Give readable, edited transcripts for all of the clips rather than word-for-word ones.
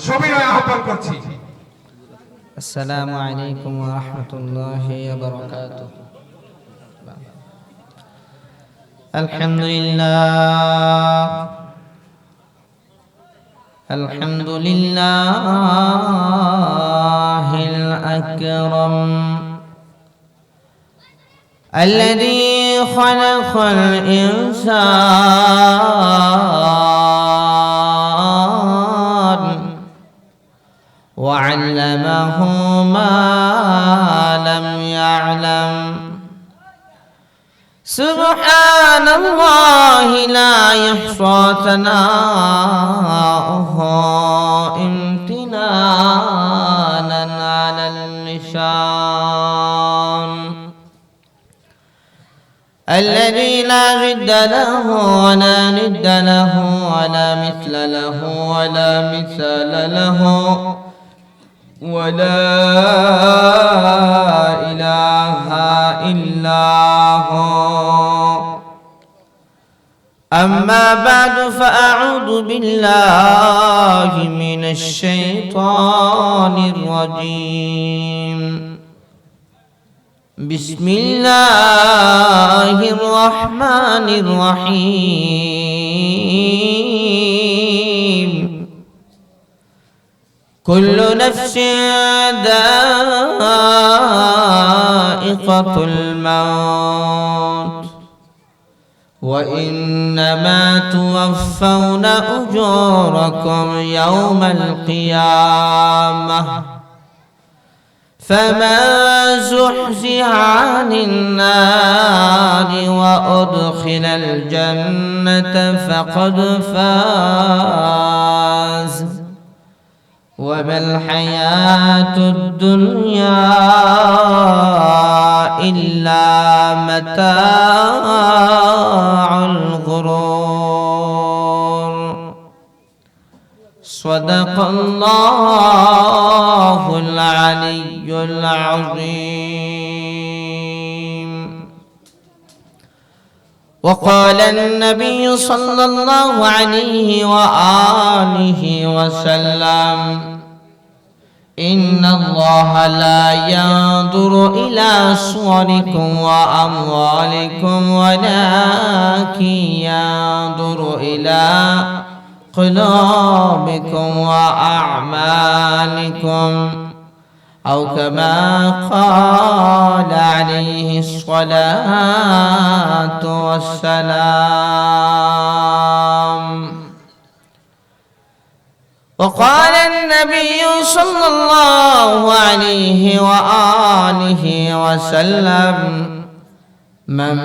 সবিনয় আহ্বান করছি। আসসালামু আলাইকুম ওয়া রাহমাতুল্লাহি ওয়া বারাকাতুহু। আলহামদুলিল্লাহিল আকরাম الذي خلق الإنسان وعلمه ما لم يعلم سبحان الله لا يحصى ثناؤه امتنانا على اللسان الذي لا ضد له ولا ند له ولا مثل له ولا مثال له ولا إله إلا هو. أما بعد فأعوذ بالله من الشيطان الرجيم. بسم الله الرحمن الرحيم. كل نفس ذائقة الموت وإنما توفون أجوركم يوم القيامة فمن زحزح عن النار وأدخل الجنة فقد فاز وما الحياة الدنيا إلا متاع الغرور. صدق الله العلي العظيم. وقال النبي صلى الله عليه وآله وسلم إن الله لا ينظر إلى صوركم وأموالكم ولكن ينظر إلى قلوبكم وأعمالكم أو كما قال عليه الصلاة والسلام. وقال النبي صلى الله عليه وآله وسلم من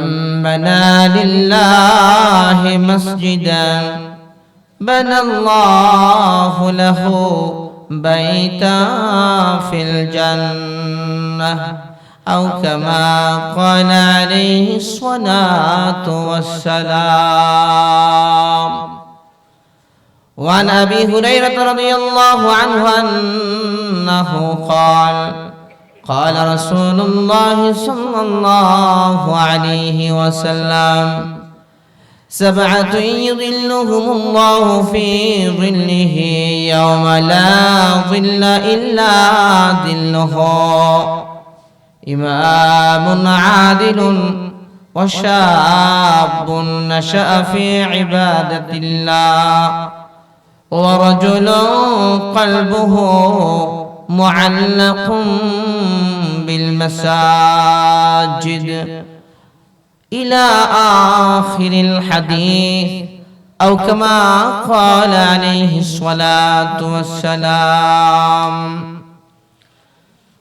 بنى لله مسجدا بنى الله له بيتا في الجنة أو كما قال عليه الصلاة والسلام. وعن أبي هريرة رضي الله عنه أنه قال قال رسول الله صلى الله عليه وسلم سبعة يظلهم الله في ظله يوم لا ظل إلا ظله إمام عادل وشاب نشأ في عبادة الله ورجل قلبه معلق بالمساجد إلى آخر الحديث أو كما قال عليه الصلاة والسلام.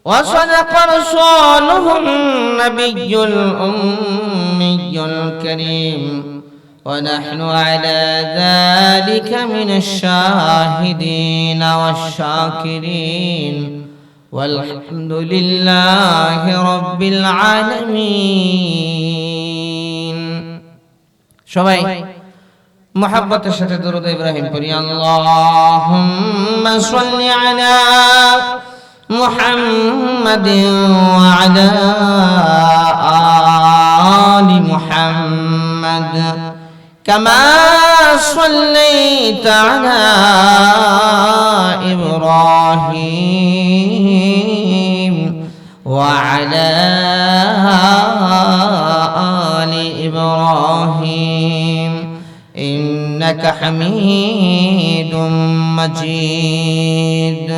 وصدق رسوله النبي الأمي الكريم ونحن على ذلك من الشاهدين والشاكرين والحمد لله رب العالمين. সবাই محبة সাথে দরুদ ইব্রাহিম পড়ি। আল্লাহুম্মা সাল্লি আলা মুহাম্মাদিন ওয়া আলা আলি মুহাম্মাদ কামা সাল্লাইতা আলা إبراهيم وعلى آل إبراهيم إنك حميد مجيد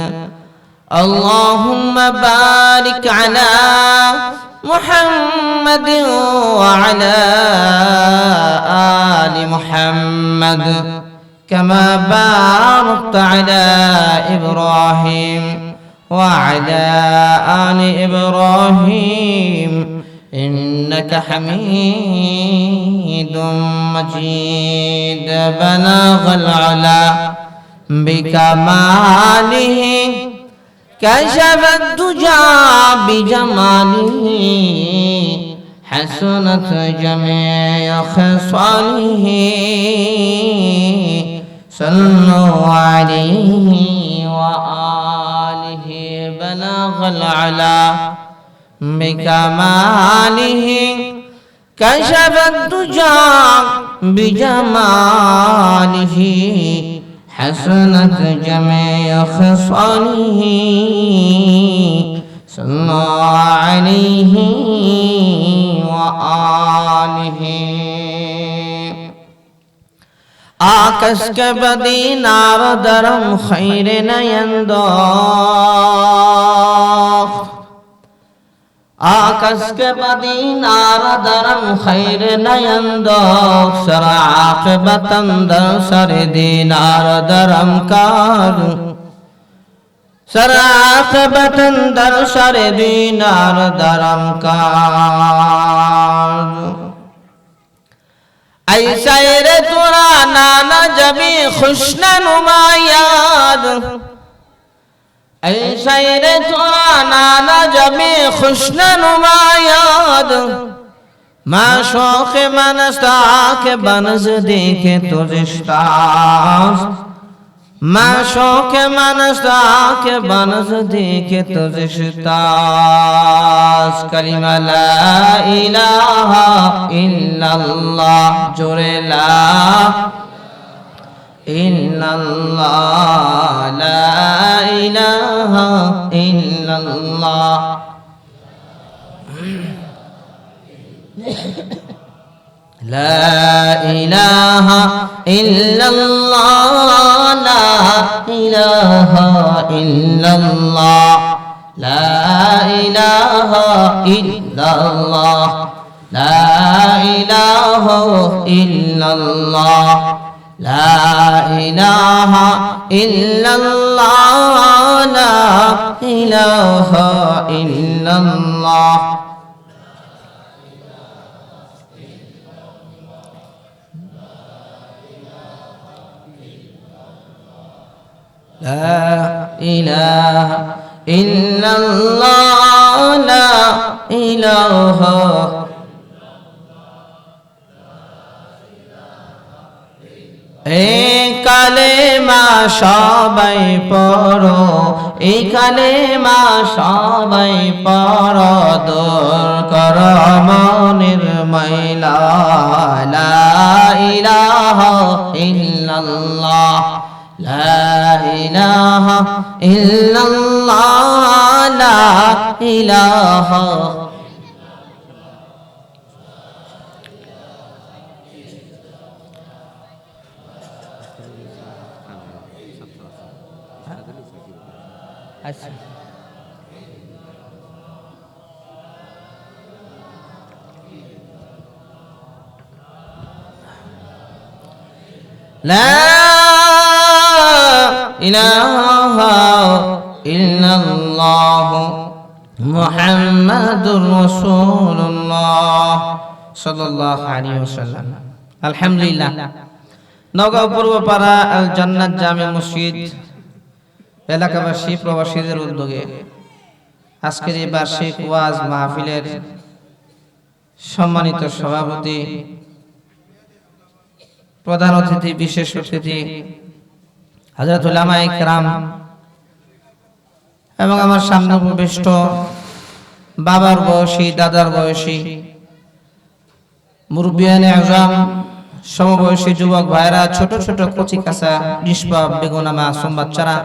اللهم بارك على محمد وعلى آل محمد كما باركت على إبراهيم وعلى آل إبراهيم إنك حميد مجيد بلغ العلا بكماله كشف الدجى بجماله حسنت جميع خصاله صلوا عليه وآله بلغ العلا بكماله كشف الدجى بجماله حسنت جميع خصاله صلى عليه وآله آکش کے بدی نار درم خیر نینداخت آکش کے بدی نار درم خیر نینداخت سر عاقبتن در سر دینار درم کارو سر عاقبتن در سر دینار درم کارو ایسا رے تورا نانا جبی خوشن نمایاد ایسا رے تورا نانا جبی خوشن نمایاد ما شوق منستا کے بنز دیکھے تو رشتاست ما شوق منستا کے بنز دیکھے تو رشتاست کلمہ لا الہ الا اللہ جورے لا الا اللہ لا الہ الا اللہ لا إله إلا الله لا إله إلا الله لا إله إلا الله لا إله إلا الله لا إله إلا الله لا إله إلا الله لا إله إلا الله لا إله এই কালেমা সবাই পড়ো এই কালেমা সবাই পড়ো দূর করো মনের ময়লা লা ইলাহা ইল্লাল্লাহ لا إله إلا الله لا إله لا إله إلا الله محمد رسول الله صلى الله عليه وسلم الحمد لله নওগাঁ পূর্বপাড়া আল জান্নাত জামে মসজিদ এলাকাবাসী প্রবাসীদের উদ্যোগে আজকের এই বার্ষিক ওয়াজ মাহফিলের সম্মানিত সভাপতি প্রধান অতিথি বিশেষ অতিথি হযরত উলামায়ে কেরাম এবং আমার সামনে উপবিষ্ট বাবার বয়সী দাদার বয়সী মুরব্বিয়ানে আযম সমবয়সী যুবক ভাইরা ছোট ছোট কচি কাঁচা নিষ্পাপ বেগুনা মাসুম বাচ্চারা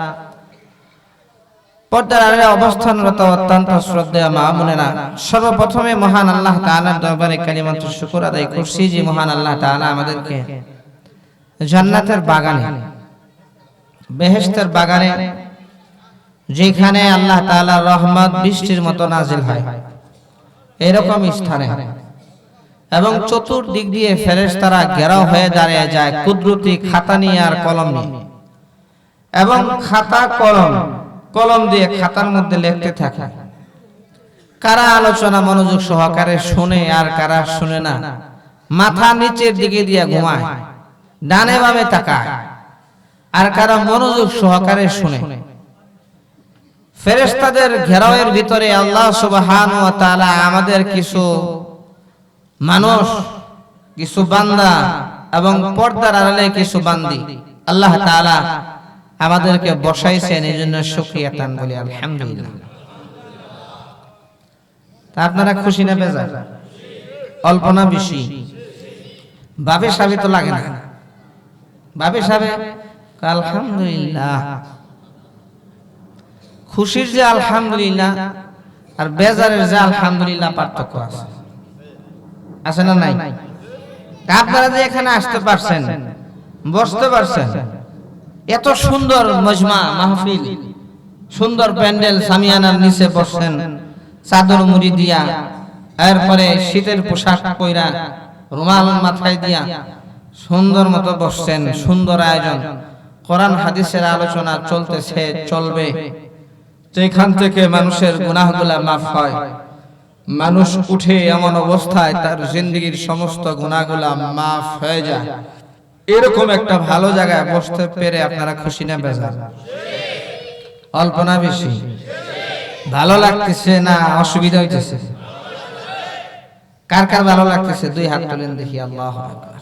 পর্দার আড়ালে অবস্থানরত অত্যন্ত শ্রদ্ধেয় মা বোনেরা, সর্বপ্রথমে মহান আল্লাহ তাআলার দরবারে কালিমাতুর শুকর আদায় করছি যে মহান আল্লাহ তাআলা আমাদেরকে জান্নাতের বাগানে, বেহেশতের বাগানে, যেখানে আল্লাহ তাআলার রহমত বৃষ্টির মতো নাজিল হয়, এরকম স্থানে এবং চতুর্দিক দিয়ে ফেরেশতারা ঘেরাও হয়ে দাঁড়িয়ে যায় কুদরতি খাতা নিয়ে আর কলম নিয়ে, এবং খাতা কলম দিয়ে খাতার মধ্যে লিখতে থাকে। কারা আলোচনা মনোযোগ সহকারে শুনে আর কারা শুনে না, মাথা নিচের দিকে দিয়ে ঘুমায়, ডানে বামে তাকায়, আর কারা মনোযোগ সহকারে শুনে। ফেরেশতাদের ঘেরাওয়ের ভিতরে আল্লাহ সুবহানাহু ওয়া তাআলা আমাদের কিছু মানুষ, কিছু বান্দা এবং পর্দার আড়ালে কিছু বান্দি আল্লাহ তাআলা আমাদেরকে বসাইছেন, এই জন্য শুকরিয়া টান বলি আলহামদুলিল্লাহ। তা আপনারা খুশি না বেজার? অল্প না বেশি? বাবে সাবে তো লাগে না, বাবে সাবে আলহামদুলিল্লাহ। খুশির যে আলহামদুলিল্লাহ আর বেজারের যে আলহামদুলিল্লাহ পার্থক্য আছে, আছে না নাই? আপনারা যে এখানে আসতে পারছেন, বসতে পারছেন, এত সুন্দর মজমা মাহফিল, সুন্দর প্যান্ডেল, সামিয়ানার নিচে বসছেন চাদর মুড়ি দিয়া, এরপরে শীতের পোশাক পয়রা রুমাল মাথায় দিয়া সুন্দর মতো বসছেন, সুন্দর আয়োজন, কোরআন হাদিসের আলোচনা চলতেছে, চলবে, যেখান থেকে মানুষের গুনাহগুলা মাফ হয়, মানুষ উঠে এমন অবস্থায় তার জিন্দেগীর সমস্ত গুনাহগুলা মাফ হয়ে যায়, এরকম একটা ভালো জায়গায় বসতে পেরে আপনারা খুশি না বেজার? অল্প না বেশি? ভালো লাগতেছে না অসুবিধা হইতেছে? কার কার ভালো লাগতেছে দুই হাত তুলেন দেখি। আল্লাহু আকবার।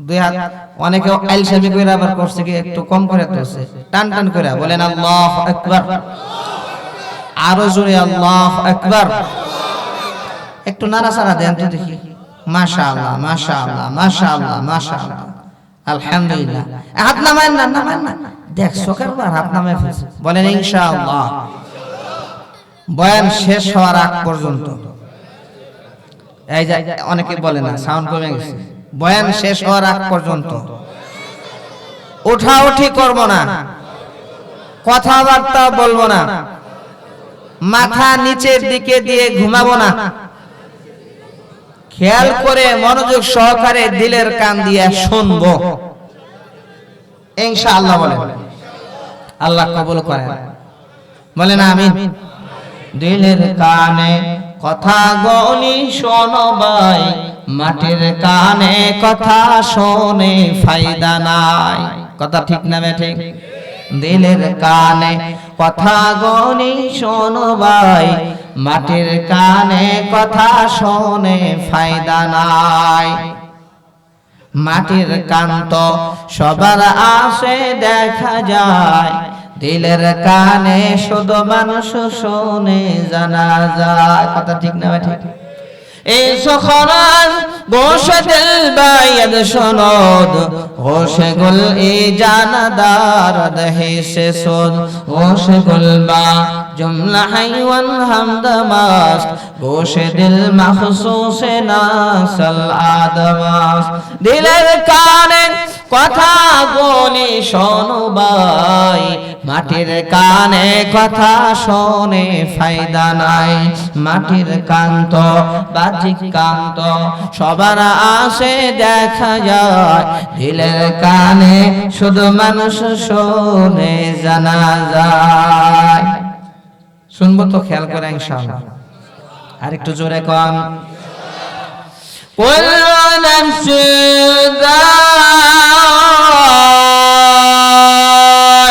দুই হাত। অনেকে আইলসামি কইরা আবার করছে কি একটু কম করে তুলছে, টান টান কইরা বলেন আল্লাহু আকবার। আরো জোরে আল্লাহু আকবার। একটু নাড়াচাড়া দেন তো দেখি। মাশাআল্লাহ মাশাআল্লাহ মাশাআল্লাহ মাশাআল্লাহ আলহামদুলিল্লাহ। হাত নামান না, নামান না, দেখছো কারবার হাত নামায় ফেলছে, বলেন ইনশাআল্লাহ। বয়ান শেষ হওয়ার আগ পর্যন্ত, এই যে অনেকে বলে না সাউন্ড কমে গেছে, বয়ান শেষ হওয়ার আগ পর্যন্ত উঠাউঠি করব না, কথাবার্তা বলবো না, মাথা নিচের দিকে দিয়ে ঘুমাবো না, খেয়াল করে মনোযোগ সহকারে দিলের কান দিয়ে শুনবো ইনশাআল্লাহ। বলেন আল্লাহ কবুল করেন, বলেন আমিন। দিলের কানে কথা গনি শোনো ভাই, মাটির কানে কথা শোনে ফায়দা নাই। কথা ঠিক না বেঠিক? দিলের কানে কথা গনি শোনো ভাই, মাটির কানে কথা শোনে ফায়দা নাই। মাটির কান তো সবার আসে দেখা যায়, দিলের কানে শুধু মানুষ শোনে জানা যায়। কথা ঠিক না ঠিক? এই সখরান গোশে দিল বাইদ শনদ, গোশে গুল ই জানাদার দহে সে সোদ, গোশে গুল বা জুমলা হাইওয়ান হামদমাস, গোশে দিল মখসুস নাসল আদমাস। দিলের কানে কথা গনি শোনো ভাই, মাটির কানে কথা শোনে ফায়দা নাই। মাটির কান্ত বাহ্যিক কান্ত সবার আসে দেখা যায়, দিলের কানে শুধু মানুষ শোনে জানা যায়। শুনবো তো খেয়াল করে ইনশাআল্লাহ। আর একটু জোরে কন। কুল্লু নাফসিন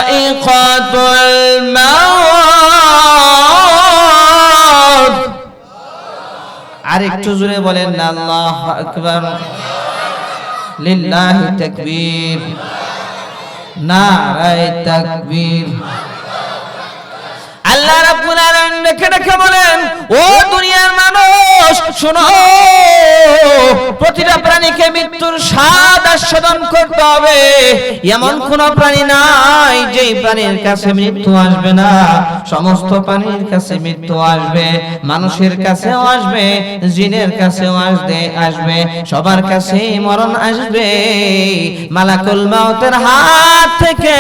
যায়িকাতুল মাউত। আর একটু জোরে বলেন না আল্লাহু আকবার। লিল্লাহি তাকবীর, নারায়ে তাকবীর। আল্লাহ রাব্বুল আলামিন ডেকে বলেন, ও দুনিয়ার মানুষ শোনো, প্রতিটা প্রাণীকে মৃত্যুর স্বাদ আস্বাদন করতে হবে। এমন কোন প্রাণী নাই যেই প্রাণীর কাছে মৃত্যু আসবে না। সমস্ত প্রাণীর কাছে মৃত্যু আসবে, মানুষের কাছেও আসবে, জিনের কাছেও আসবে, সবার কাছেই মরণ আসবে। মালাকুল মাউতের হাত থেকে,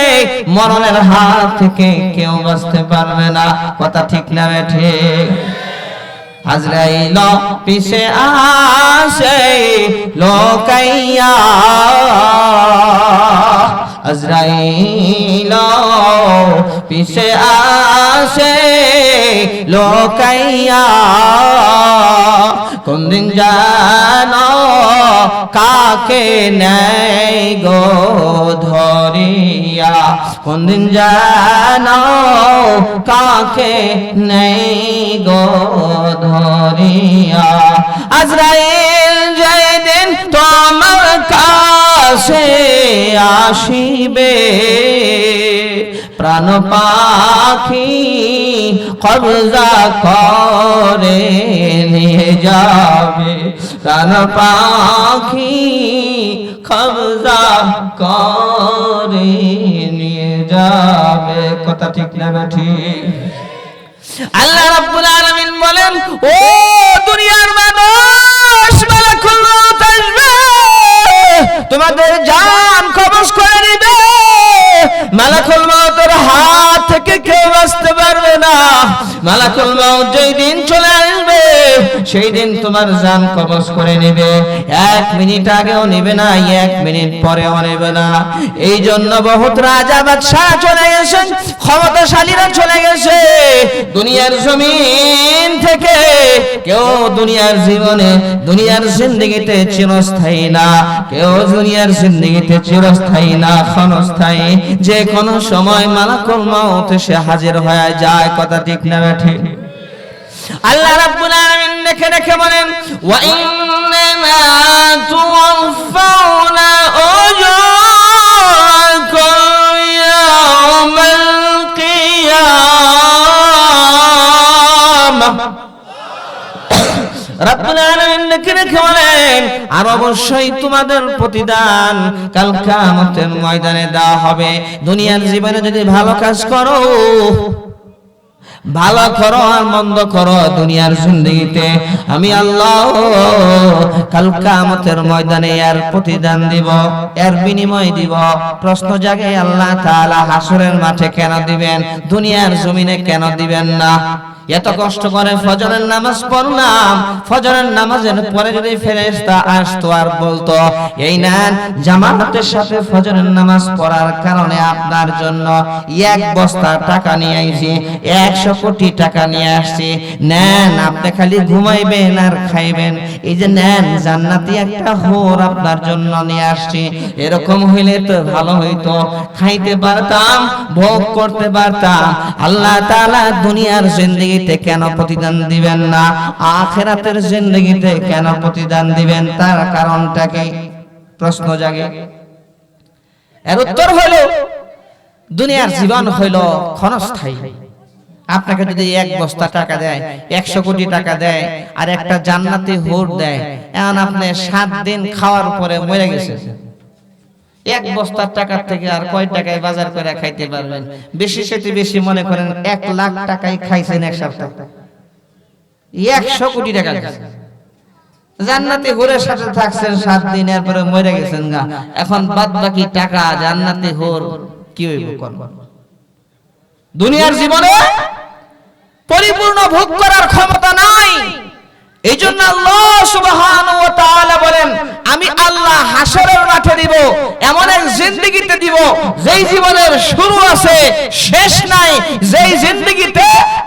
মরণের হাত থেকে কেউ বাঁচতে পারবে না। কথা ঠিক না ঠিক? আজরাইল পিছে আসে লোকাইয়া, আজরাইল পিছে আসে লোকাইয়া, কোন দিন জানো কাকে নেই গো ধরিয়া, কোন দিন জানো কাকে নেই গো ধরিয়া। আজরাইল যেদিন তোমার কাছে আসিবে, প্রাণ পাখি কবজা করে নিয়ে যাবে, প্রাণ পাখি কবজা করে নিয়ে যাবে। কথা ঠিক না ঠিক? আল্লাহ রাব্বুল আলামিন বলেন, ও দুনিয়ার মানুষ, মালাকুল মউত আসবে, তোমাদের জান কবজ করে নিবে। মালাকুল মউতের হাত থেকে কেউ বাঁচতে পারবে না। মালাকুল মউত যেই দিন চলে আসবে, সেই দিন তোমার জান কবজ করে নেবে। 1 মিনিট আগেও নেবে না, 1 মিনিট পরেও নেবে না। এই জন্য বহুত রাজা বাদশাহ চলে গেছে, ক্ষমতাশালীরা চলে গেছে। দুনিয়ার জমিন থেকে কেউ দুনিয়ার জীবনে, দুনিয়ার জিন্দেগিতে চিরস্থায়ী না, কেউ দুনিয়ার জিন্দেগিতে চিরস্থায়ী না, ক্ষণস্থায়ী। যে কোনো সময় মালাকুল মউত এসে হাজির হয়ে যায়। কথা ঠিক না ঠিক? আল্লাহ রাব্বুল আলামিন দেখে বলেন, ওয়া ইন্নামা তুওয়াফাউনা উজুরাকুম ইয়াওমাল কিয়ামাহ। রাব্বুল আলামিন দেখে বলেন, আর অবশ্যই তোমাদের প্রতিদান কাল কিয়ামতের ময়দানে দেওয়া হবে। দুনিয়ার জীবনে যদি ভালো কাজ করো, ভালো করো আর মন্দ করো, দুনিয়ার জিন্দেগিতে আমি আল্লাহ কাল কিয়ামতের ময়দানে এর প্রতিদান দিব, এর বিনিময় দিব। প্রশ্ন জাগে, আল্লাহ তাআলা হাসরের মাঠে কেন দিবেন, দুনিয়ার জমিনে কেন দিবেন না? এত কষ্ট করে ফজরের নামাজ পড়লাম, ফজরের নামাজের পরে যদি ফেরেশতা আসতো আর বলতো, এই নেন জামাতের সাথে ফজরের নামাজ পড়ার কারণে আপনার জন্য 1 বস্তা টাকা নিয়ে আইছি, 100 কোটি টাকা নিয়ে আসছি, নেন আপনি খালি ঘুমাইবেন আর খাইবেন, এই যে নেন জান্নাতি একটা হুর আপনার জন্য নিয়ে আসছি। এরকম হইলে তো ভালো হইতো, খাইতে পারতাম, ভোগ করতে পারতাম। আল্লাহ তাআলা দুনিয়ার জিন্দেগি কেন প্রতিদান দিবেন না, আখিরাতের জিন্দেগিতে কেন প্রতিদান দিবেন? তার কারণটা কি? প্রশ্ন জাগে। এর উত্তর হলো, দুনিয়ার জীবন হইল ক্ষণস্থায়ী। আপনাকে যদি 1 বস্তা টাকা দেয়, 100 কোটি টাকা দেয়, আর একটা জান্নাতি হুর দেয়, এখন আপনি 7 দিন খাওয়ার পরে মরে গেছেন। 1 বস্তার টাকার থেকে আর কয় টাকায় বাজার করে খাইতে পারবেন? বেশি সেটি বেশি মনে করেন 1 লাখ টাকায় খাইছেন এক সপ্তাহ, 100 কোটি টাকা জান্নাতি হুরের সাথে থাকছেন 7 দিন, এরপরে মরে গেছেন গা। এখন বাদ বাকি টাকা জান্নাতি হুর কি হইব? দুনিয়ার জীবনে পরিপূর্ণ ভোগ করার ক্ষমতা নাই। এই জন্য আল্লাহ সুবহানাহু ওয়া তাআলা বলেন, আমি আল্লাহ হাসরের মাঠে দিব, এমন এক জিন্দেগিতে দিব যেই জীবনের শুরু আছে শেষ নাই, যেই জিন্দেগিতে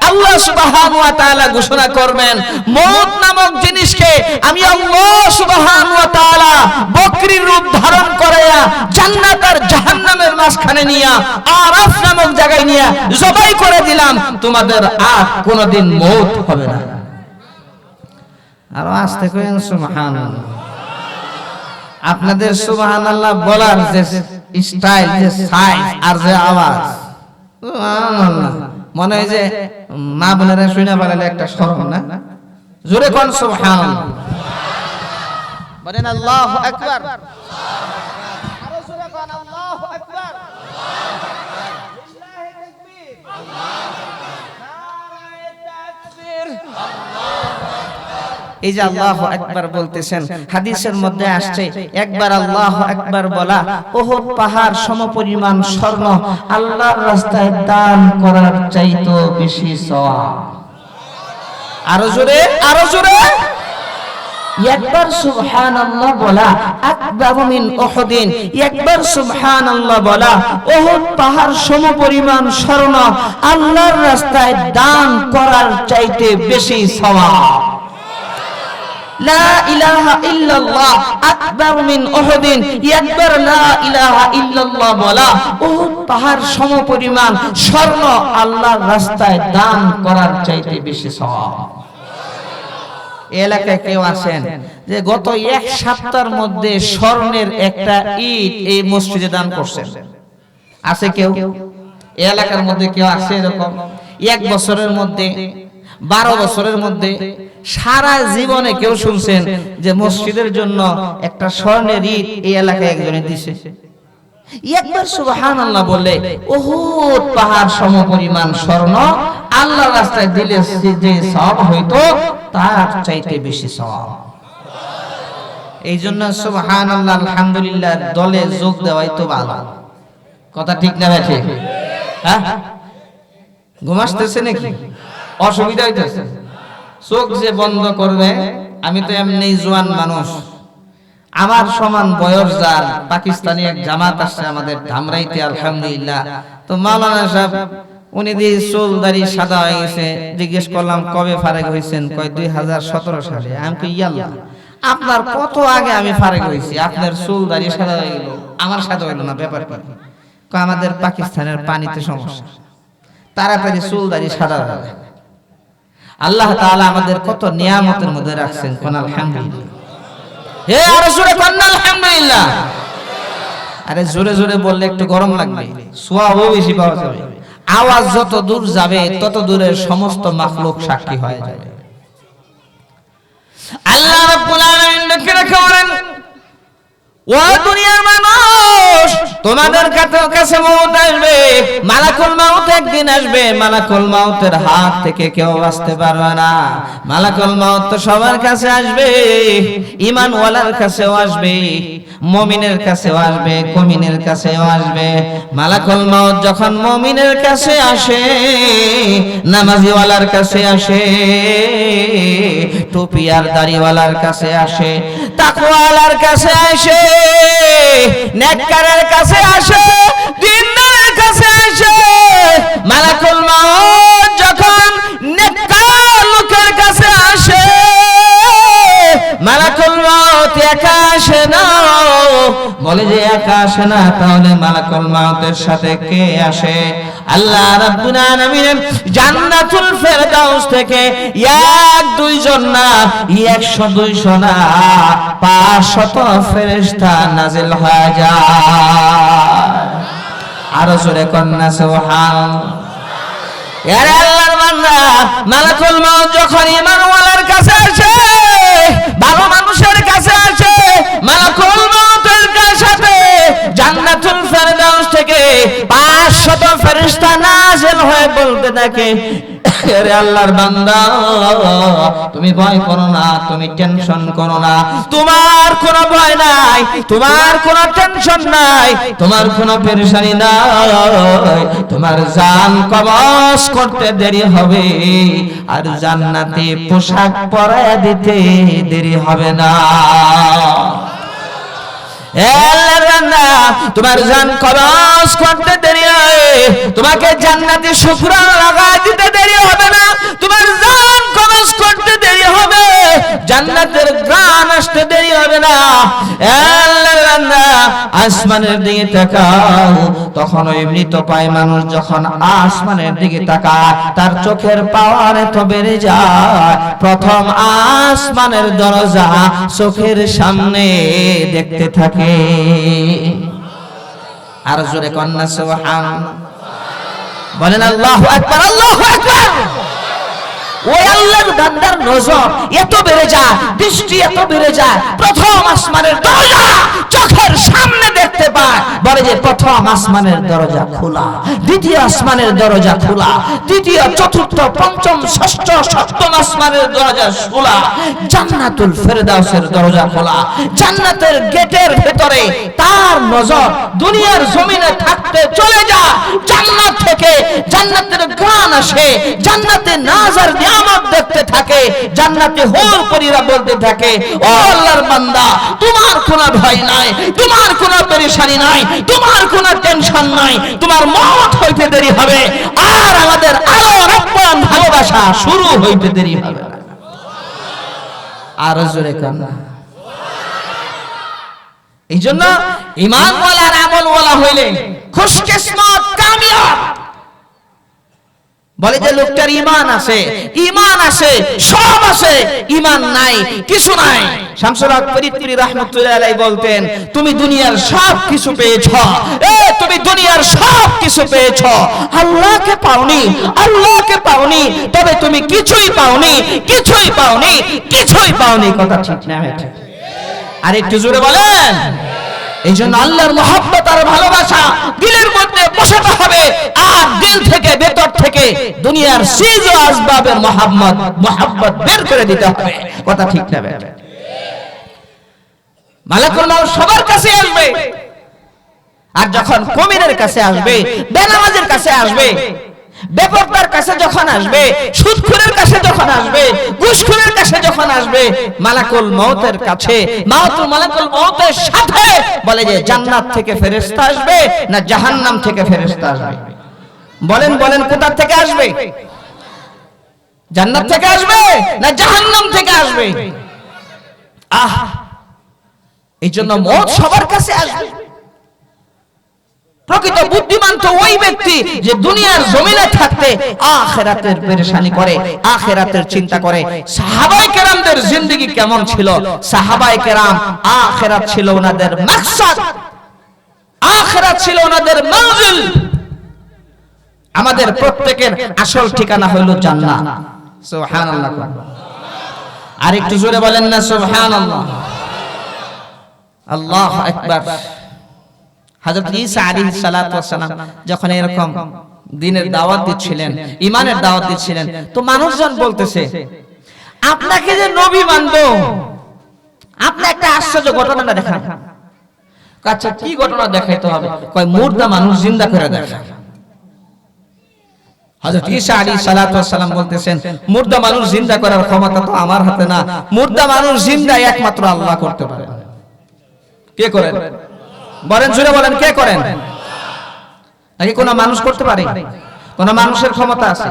আল্লাহ সুবহানাহু ওয়া তাআলা ঘোষণা করবেন মওত নামক জিনিসকে আমি আল্লাহ সুবহানাহু ওয়া তাআলা বকরীর রূপ ধারণ করায়া জান্নাত আর জাহান্নামের মাঝখানে নিয়া আরাফ নামক জায়গায় নিয়া জবাই করে দিলাম, তোমাদের আর কোনোদিন মওত হবে না। আরো আস্তে করেন সুবহানাল্লাহ। আপনাদের সুবহানাল্লাহ বলার যে স্টাইল, যে সাইজ আর যে আওয়াজ, সুবহানাল্লাহ, মনে হয় যে মা বোনেরা শুনে বলালে একটা শরম না? জোরে কোন সুবহানাল্লাহ, বলেন আল্লাহু আকবার। আরো জোরে কোন আল্লাহু আকবার। লিল্লাহি তাকবীর, নারায়ে তাকবীর। এই যে আল্লাহু আকবার বলতেছেন, হাদিসের মধ্যে আসছে একবার আল্লাহু আকবার বলা উহুদ পাহাড় সমপরিমাণ স্বর্ণ আল্লাহর রাস্তায় দান করার চাইতো বেশি সওয়াব। আরো জোরে, আরো জোরে। একবার সুবহানাল্লাহ বলা আকবারু মিন উহুদিন, একবার সুবহানাল্লাহ বলা উহুদ পাহাড় সমপরিমাণ স্বর্ণ আল্লাহর রাস্তায় দান করার চাইতে বেশি সওয়াব। লা ইলাহা ইল্লাল্লাহ আকবার মিন উহুদিন, একবার লা ইলাহা ইল্লাল্লাহ বলা উহুদ পাহাড় সমপরিমাণ স্বর্ণ আল্লাহর রাস্তায় দান করার চাইতে বেশি সওয়াব। এলাকায় কেউ আছেন যে গত এক সপ্তাহের মধ্যে স্বর্ণের একটা ইট এই মসজিদে দান করছেন? আছে কেউ? এলাকার মধ্যে কেউ আছে এরকম? এক বছরের মধ্যে, 12 বছরের মধ্যে, সারা জীবনে কেউ শুনছেন যে মসজিদের জন্য একটা স্বর্ণের ইট এই এলাকায় একজনে দিছে? একবার সুবহানাল্লাহ বললে উহুদ পাহাড় সমপরিমাণ স্বর্ণ আল্লাহর রাস্তায় দিলে যে সওয়াব হইতো তার চাইতে বেশি সওয়াব। এই জন্য সুবহানাল্লাহ আলহামদুলিল্লাহ দলে যোগ দেওয়াই তো ভালো। কথা ঠিক না ভাই? ঠিক। হ্যাঁ, ঘুমাসতেছে নাকি? অসুবিধা হইতেছে? চোখ যে বন্ধ করবে, আমি তো এমনি জোয়ান মানুষ, আমার সমান বয়স যার পাকিস্তানি এক জামাত আসছে আমাদের ধামরাইতে আলহামদুলিল্লাহ। তো মাওলানা সাহেব উনি দিয়ে চুল দাড়ি সাদা হয়ে গেছে, জিজ্ঞেস করলাম কবে ফারেক হয়েছেন? কয় 2017 সালে। আমি কই ইয়াল্লাহ, আপনার কত আগে আমি ফারেক হয়েছি, আপনার চুল দাড়ি সাদা হয়ে গেল, আমার সাদা হইল না, ব্যাপার কি? কয় আমাদের পাকিস্তানের পানিতে সমস্যা, তাড়াতাড়ি চুল দাড়ি সাদা হয়ে যায়। আল্লাহ তাআলা আমাদের কত নিয়ামতের মধ্যে রাখছেন, কোন আলহামদুলিল্লাহ। হে আর জোরে কোন আলহামদুলিল্লাহ। আরে জোরে জোরে বললে একটু গরম লাগবে, সোয়াবও বেশি পাওয়া যাবে। আওয়াজ যত দূর যাবে তত দূরের সমস্ত মাখলুক সাক্ষী হয়ে যাবে। আল্লাহ রাব্বুল আলামিন ডেকে রেখে বলেন, ও দুনিয়ার মানুষ, তোমাদের কাছে মউত আসবে, মালাকুল মাউত একদিন আসবে। মালাকুল মাউতের হাত থেকে কেউ বাঁচতে পারবে না। মালাকুল মাউত তো সবার কাছে আসবে, ঈমানওয়ালার কাছেও আসবে, মুমিনের কাছেও আসবে, কমিনের কাছেও আসবে। মালাকুল মাউত যখন মুমিনের কাছে আসে, নামাজিওয়ালার কাছে আসে, টুপি আর দাড়িওয়ালার কাছে আসে, তাকওয়ালার কাছে আসে, নেককারের কাছে আসে, দিনদারের কাছে আসে। মালাকুল মাউত যখন নেককার লোকের কাছে আসে, মালাকুল মাউত একা আসে না। বলে যে একা আসে না, তাহলে মালাকুল মাউতের সাথে কে আসে? আল্লাহ রাব্বুল আলামিন জান্নাতুল ফেরদাউস থেকে 1-2 জন না, 100-200 না, 500 ফেরেশতা নাজিল হয়ে যায়। আরো জোরে কন্না সুবহানাল্লাহ। আরে আল্লাহর বান্দা, মালাকুল মাউত যখন ঈমানওয়ালার কাছে আসে, ভালো মানুষের কাছে আসে, মালাকুল মাউতের সাথে জান্নাতুল ফেরদাউস থেকে 500 ফেরেশতা নাযিল হয়ে বলতে থাকে, আরে আল্লাহর বান্দা, তুমি ভয় করো না, তুমি টেনশন করো না, তোমার কোনো ভয় নাই, তোমার কোনো টেনশন নাই, তোমার কোনো পেরেশানি নাই, তোমার জান কবজ করতে দেরি হবে, আর জান্নাতে পোশাক পরায় দিতে দেরি হবে না। তোমার জান কবজ করতে দেরি হয়, তোমাকে জান্নাতে শুকরান লাগাই দিতে দেরি হবে না, তোমার জান কবজ করতে দেরি হবে, জান্নাতের ঘ্রাণ আসতে দেরি হবে না। আসমানের দিকে তাকাও, তখন ওই মৃত পায় মানুষ যখন আসমানের দিকে তাকায়, তার চোখের পাওয়ার এত বেড়ে যায়, প্রথম আসমানের দরজা চোখের সামনে দেখতে থাকে। আর জোরে কন্যা সুবহানাল্লাহ। বলেন আল্লাহু আকবার, আল্লাহু আকবার। ওই আল্লাহর বান্দার নজর এত বেড়ে যায়, দৃষ্টি এত বেড়ে যায়, প্রথম আসমানের দরজা চোখের সামনে দেখতে পায়। বলে যে প্রথম আসমানের দরজা খোলা, দ্বিতীয় আসমানের দরজা খোলা, তৃতীয়, চতুর্থ, পঞ্চম, ষষ্ঠ, সপ্তম আসমানের দরজা খোলা, জান্নাতুল ফেরদাউসের দরজা খোলা। জান্নাতের গেটের ভেতরে তার নজর দুনিয়ার জমিনে থাকতে চলে যায়। জান্নাত থেকে জান্নাতের গান আসে, জান্নাতে নাজার নিয়ামত দেখতে থাকে। জান্নাতে হুর পরীরা বলতে থাকে, ও আল্লাহর বান্দা, তোমার কোনো ভয় নাই, তোমার কোনো পেরেশানি নাই, তোমার কোনো টেনশন নাই, তোমার মওত হইতে দেরি হবে, আর আমাদের আলো রব্বান ভালোবাসা শুরু হইতে দেরি হবে না। আর জোরে কান্না। এই জন্য ঈমানওয়ালা আর আমলওয়ালা হইলে খুশকিসমত, কামিয়াব। বলে যে লোকটার ঈমান আছে, ঈমান আছে, সব আছে, ঈমান নাই, কিছু নাই। শামসুল হক ফরিদপুরি রাহমাতুল্লাহ আলাইহি বলতেন, তুমি দুনিয়ার সব কিছু পেয়েছো, তুমি দুনিয়ার সব কিছু পেয়েছো, আল্লাহকে পাওনি, আল্লাহকে পাওনি, তবে তুমি কিছুই পাওনি, কিছুই পাওনি, কিছুই পাওনি। কথা ঠিক না? আর একটু জোরে বলেন। এই জন্য আল্লাহর মহব্বত আর ভালোবাসা দিলের মধ্যে বসাতে হবে, আর দিল থেকে, ভেতর থেকে দুনিয়ার চিজ ও আসবাবের মহব্বত বের করে দিতে হবে। কথা ঠিক না? মালাকুল মউত সবার কাছে আসবে, আর যখন কমিনের কাছে আসবে, বেনামাজের কাছে আসবে, বেপরদার কাছে যখন আসবে, সুদখোরের কাছে যখন আসবে, ঘুষখোরের কাছে যখন আসবে, মালাকুল মউতের কাছে, মালাকুল মউতের সাথে বলে যে জান্নাত থেকে ফেরেশতা আসবে না জাহান্নাম থেকে ফেরেশতা আসবে? বলেন বলেন, কোথা থেকে আসবে? জান্নাত থেকে আসবে না জাহান্নাম থেকে আসবে? এই জন্য মউত সবার কাছে আসবে। প্রকৃত বুদ্ধিমান তো ওই ব্যক্তি যে দুনিয়ার জমিনে থাকতে আখিরাতের পেরেশানি করে, আখিরাতের চিন্তা করে। সাহাবায়ে কেরামদের জিন্দেগি কেমন ছিল? সাহাবায়ে কেরাম আখিরাত ছিল ওনাদের মাকসাদ, আখিরাত ছিল ওনাদের মঞ্জিল। আমাদের প্রত্যেকের আসল ঠিকানা হলো জান্নাত। সুবহানাল্লাহ। আর একটু জোরে বলেন না সুবহানাল্লাহ। আল্লাহু আকবার। হযরত ঈসা আলাইহিস সালাতু ওয়াস সালাম যখন এরকম দ্বীনের দাওয়াত দিচ্ছিলেন, ঈমানের দাওয়াত দিচ্ছিলেন, তো মানুষজন বলতেছে, আপনাকে যে নবী মানবো, আপনি একটা আশ্চর্য ঘটনা দেখান। আচ্ছা, কি ঘটনা দেখাইতে হবে? কয় মুর্দা মানুষ জিন্দা করে দেখান। হযরত ঈসা আলাইহিস সালাতু ওয়াস সালাম বলতেছেন, মুর্দা মানুষ জিন্দা করার ক্ষমতা তো আমার হাতে না, মুর্দা মানুষ জিন্দা একমাত্র আল্লাহ করতে পারে। কে করেন? বলেন, জোরে বলেন, কে করেন? নাকি কোন মানুষ করতে পারে? কোন মানুষের ক্ষমতা আছে?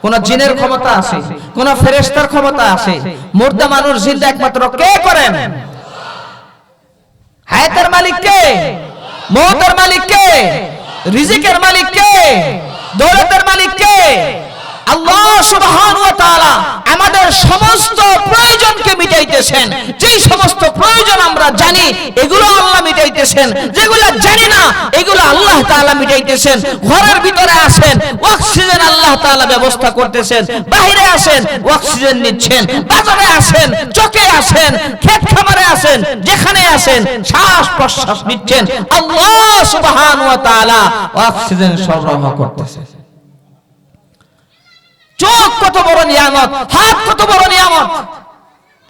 কোন জিনের ক্ষমতা আছে? কোন ফেরেশতার ক্ষমতা আছে? মুর্দা মানুষ জিন্দা একমাত্র কে করেন? হায়াতের মালিক কে? মওতের মালিক কে? রিজিকের মালিক কে? দৌলতের মালিক কে? আল্লাহ সুবহানাহু ওয়া তাআলা আমাদের সমস্ত প্রয়োজনকে মিটাইতেছেন। যেই সমস্ত প্রয়োজন আমরা জানি এগুলো আল্লাহ মিটাইতেছেন, যেগুলো জানি না এগুলো আল্লাহ তাআলা মিটাইতেছেন। ঘরের ভিতরে আছেন, অক্সিজেন আল্লাহ তাআলা ব্যবস্থা করতেছেন। বাইরে আছেন, অক্সিজেন নিচ্ছেন। বাজারে আছেন, চকে আছেন, ক্ষেত খামারে আছেন, যেখানে আছেন শ্বাস প্রশ্বাস নিচ্ছেন, আল্লাহ সুবহানাহু ওয়া তাআলা অক্সিজেন সরবরাহ করতেছেন। চোখ কত বড় নিয়ামত, হাত কত বড় নিয়ামত।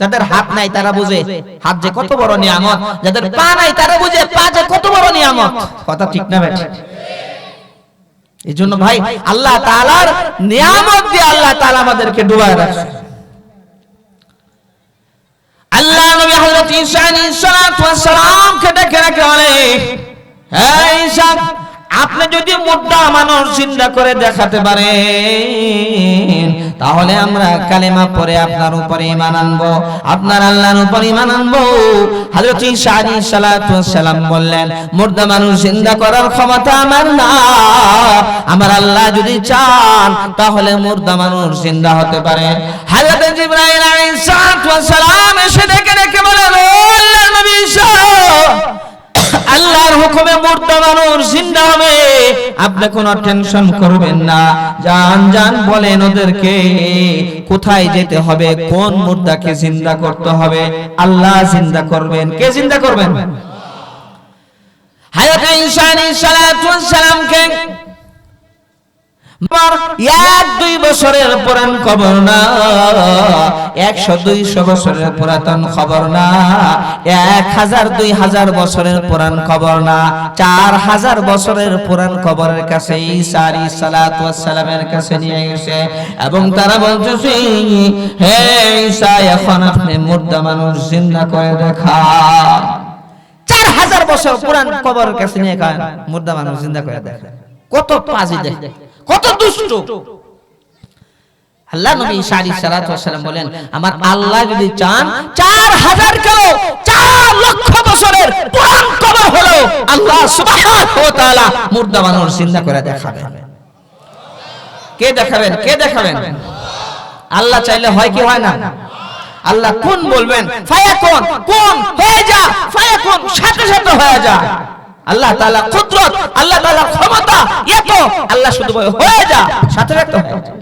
যাদের হাত নাই তারা বুঝে হাত যে কত বড় নিয়ামত, যাদের পা নাই তারা বুঝে পা যে কত বড় নিয়ামত। কথা ঠিক না বেঠিক? এই জন্য ভাই, আল্লাহ তাআলার নিয়ামত দিয়ে আল্লাহ তাআলা আমাদেরকে ডুবায় রাখে। আল্লাহ নবী হযরত ঈসা আলাইহিস সালাতু ওয়াস সালাম কে ডেকে রেখে বলে, হে ঈসা, আপনি যদি মুর্দা মানুষ জিন্দা করে দেখাতে পারেন, তাহলে আমরা কালেমা পড়ে আপনার উপরে ঈমান আনবো, আপনার আল্লাহর উপরে ঈমান আনবো। হযরত ঈসা আলাইহিস সালাতু ওয়াস সালাম বললেন, মুর্দা মানুষ জিন্দা করার ক্ষমতা আমার না, আমার আল্লাহ যদি চান তাহলে মুর্দা মানুষ জিন্দা হতে পারে। হযরত জিবরাইল আলাইহিস সালাতু ওয়াস সালাম এসে ডেকে বলেন, ও আল্লাহর নবী ঈসা, আল্লাহর হুকুমে মুর্দা মানুষ জিন্দা হবে, আপনি কোনো টেনশন করবেন না। যান যান বলেন ওদেরকে কোথায় যেতে হবে, কোন মুর্দাকে জিন্দা করতে হবে। আল্লাহ জিন্দা করবেন। কে জিন্দা করবেন? হযরত ঈসা আলাইহিস সালাতু ওয়াস সালামকে 1-2 বছরের পুরান খবর না, 100-200 বছরের পুরাতন খবর না, 1000-2000 বছরের পুরান খবর না, 4000 বছরের পুরান খবরের কাছে ঈসা আলাইহিস সালাতু ওয়াস সালামের কাছে নিয়ে গেছে এবং তারা বলতেছে, হে ঈসা, এখন আপনি মুর্দা মানুষ জিন্দা করে দেখান। 4000 বছর পুরান খবরের কাছে নিয়ে গেলেন, মুর্দা মানুষ জিন্দা করে দেখান। কত পাজি দেখে, কত দুষ্ট। আল্লাহ নবী ঈসা আলাইহিস সালাতু ওয়াস সালাম বলেন, আমার আল্লাহ যদি চান 4000 কেন 4 লক্ষ বছরের পুরান কবর হলো আল্লাহ সুবহানাহু ওয়া তাআলা মুর্দা মানুষ জিন্দা করে দেখাবেন। কে দেখাবেন? কে দেখাবেন? আল্লাহ চাইলে হয় কি হয় না? আল্লাহ কোন বলবেন, ফায়াকুন, কোন হয়ে যা, ফায়াকুন, সাথে সাথে হয়ে যায়। আল্লাহ তাআলা কুদরত, আল্লাহ তাআলা ক্ষমতা এত, আল্লাহ শুধু বলে হয়ে যা, সাথে সাথে হয়ে যায়।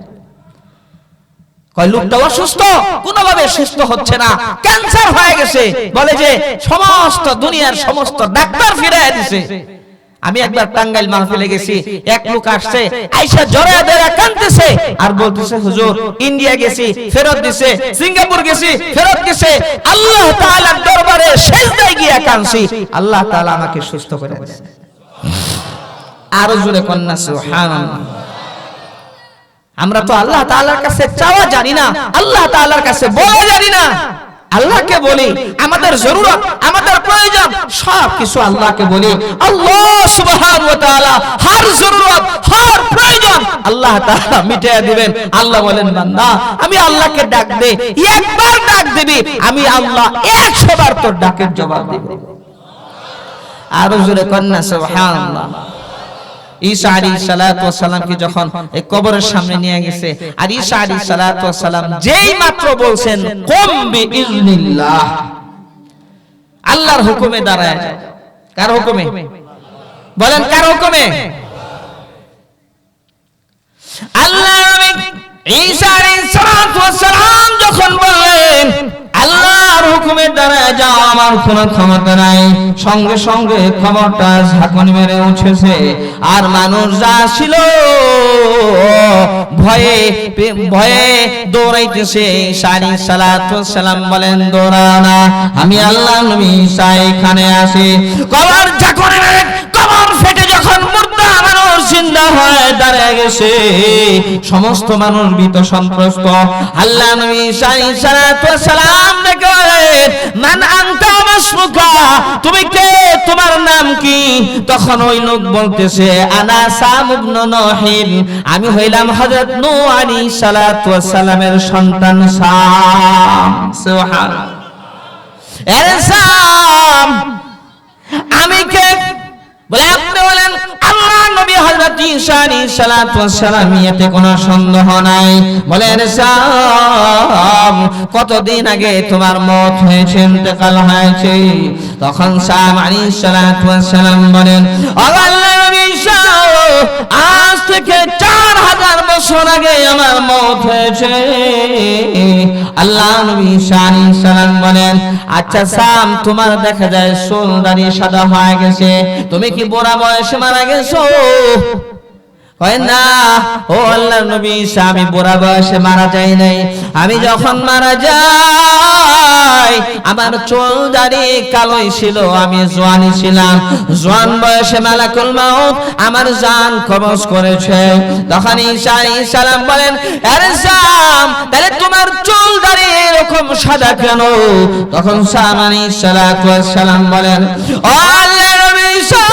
কয় লোকটা অসুস্থ, কোনোভাবে সুস্থ হচ্ছে না, ক্যান্সার হয়ে গেছে, বলে যে সমস্ত দুনিয়ার সমস্ত ডাক্তার ফিরায় দিয়েছে। আমি একবার টাঙ্গাইল মাহফিলে গেছি, এক লোক আসছে, আয়েশা জড়ায় ধরে কাঁদতেছে আর বলতেছে, হুজুর ইন্ডিয়া গেছি ফেরত দিছে, সিঙ্গাপুর গেছি ফেরত দিছে, আল্লাহ তাআলার দরবারে সিজদায় গিয়ে কাঁদছি, আল্লাহ তাআলা আমাকে সুস্থ করে দিয়েছে। আর জোরে কন্না সুবহানাল্লাহ। আমরা তো আল্লাহ তাআলার কাছে চাওয়া জানি না, আল্লাহ তাআলার কাছে বলা জানি না। আল্লাহকে বলি আমাদের জরুরত, আমাদের প্রয়োজন, সব কিছু আল্লাহকে বলি। আল্লাহ সুবহানাহু ওয়া তাআলা হর জরুরত, হর প্রয়োজন আল্লাহ তাআলা মিটিয়ে দিবেন। আল্লাহ বলেন, বান্দা আমি আল্লাহকে ডাক দে, একবার ডাক দিবি, আমি আল্লাহ 100 বার তোর ডাকের জবাব দেব। আর জোরে কন্না সুবহানাল্লাহ। ঈসা আলাইহিস সালাতু ওয়াস সালামকে যখন এই কবরের সামনে নিয়ে গেছে, আর ঈসা আলাইহিস সালাতু ওয়াস সালাম যেই মাত্র বলছেন কুম বিইজনিল্লাহ, আল্লাহর হুকুমে দাঁড়ায় যায়। কার হুকুমে? বলেন কার হুকুমে? আল্লাহর নবী ঈসা আলাইহিস সালাতু ওয়াস সালাম যখন বললেন আল্লাহর হুকুমে দাঁড়ায় যাও, আমার কোনো ক্ষমতা নাই, সঙ্গে সঙ্গে খবরটা ঝাঁকুনি মেরে উঠেছে। আর মানুষ যা ছিল ভয়ে ভয়ে দৌড়াইতেছে। ঈসা আলাইহিস সালাতু ওয়াস সালাম বলেন, দৌড়াও না, আমি আল্লাহর নবী ঈসা এখানে আছি। কবর ঝাঁকুনি মেরে কবর ফেটে যখন মুর্দা মানুষ জিন্দা হয়ে দাঁড়িয়ে গেছে, সমস্ত মানুষ ভীত সন্ত্রস্ত। আল্লাহ নবী ঈসা আলাইহিস সালাতু ওয়াস সালাম ডেকে বলেন, মান আনতা মাসমুকা, তুমি কে, তোমার নাম কি? তখন ওই লোক বলতেছে, আনা সাম ইবনে নূহিন, আমি হইলাম হযরত নূহ আলাইহিস সালাতু ওয়াস সালামের সন্তান সাম। সুবহানাল্লাহ। এরে সাম, আমি কে? বলে আপনি বলেন আল্লাহ নবী হযরত ঈসা আলাইহিস সালাতু ওয়াস সালাম, এতে কোনো সন্দেহ নাই। বলেন সাম, কতদিন আগে তোমার মওত হয়েছে, ইন্তেকাল হয়েছে? তখন সাম আলাইহিস সালাতু ওয়াস সালাম বলেন, আল্লাহ নবী ঈসা, আজ থেকে 4000 বছর আগে আমার মওত হয়েছে। আল্লাহ নবী ঈসা আলাইহিস সালাম বলেন, আচ্ছা সাম, তোমার দেখা যায় চুল দাড়ি সাদা হয়ে গেছে, তুমি কি বুড়া বয়সে মারা গেছো? হয় না, ও আল্লাহর নবী ঈসা, আমি বুড়া বয়সে মারা যাই নাই। আমি যখন মারা যাই আমার চুল দাড়ি কালোই ছিল, আমি জওয়ানি ছিলাম, জওয়ান বয়সে মালাকুল মাউত আমার জান কবজ করেছে। তখন ঈসা আলাইহিস সালাম বলেন, আরে সাম, তাহলে তোমার চুল দাড়ি এরকম সাদা কেন? তখন সাম আলাইহিস সালাতু ওয়াস সালাম বলেন, ও আল্লাহর নবী ঈসা,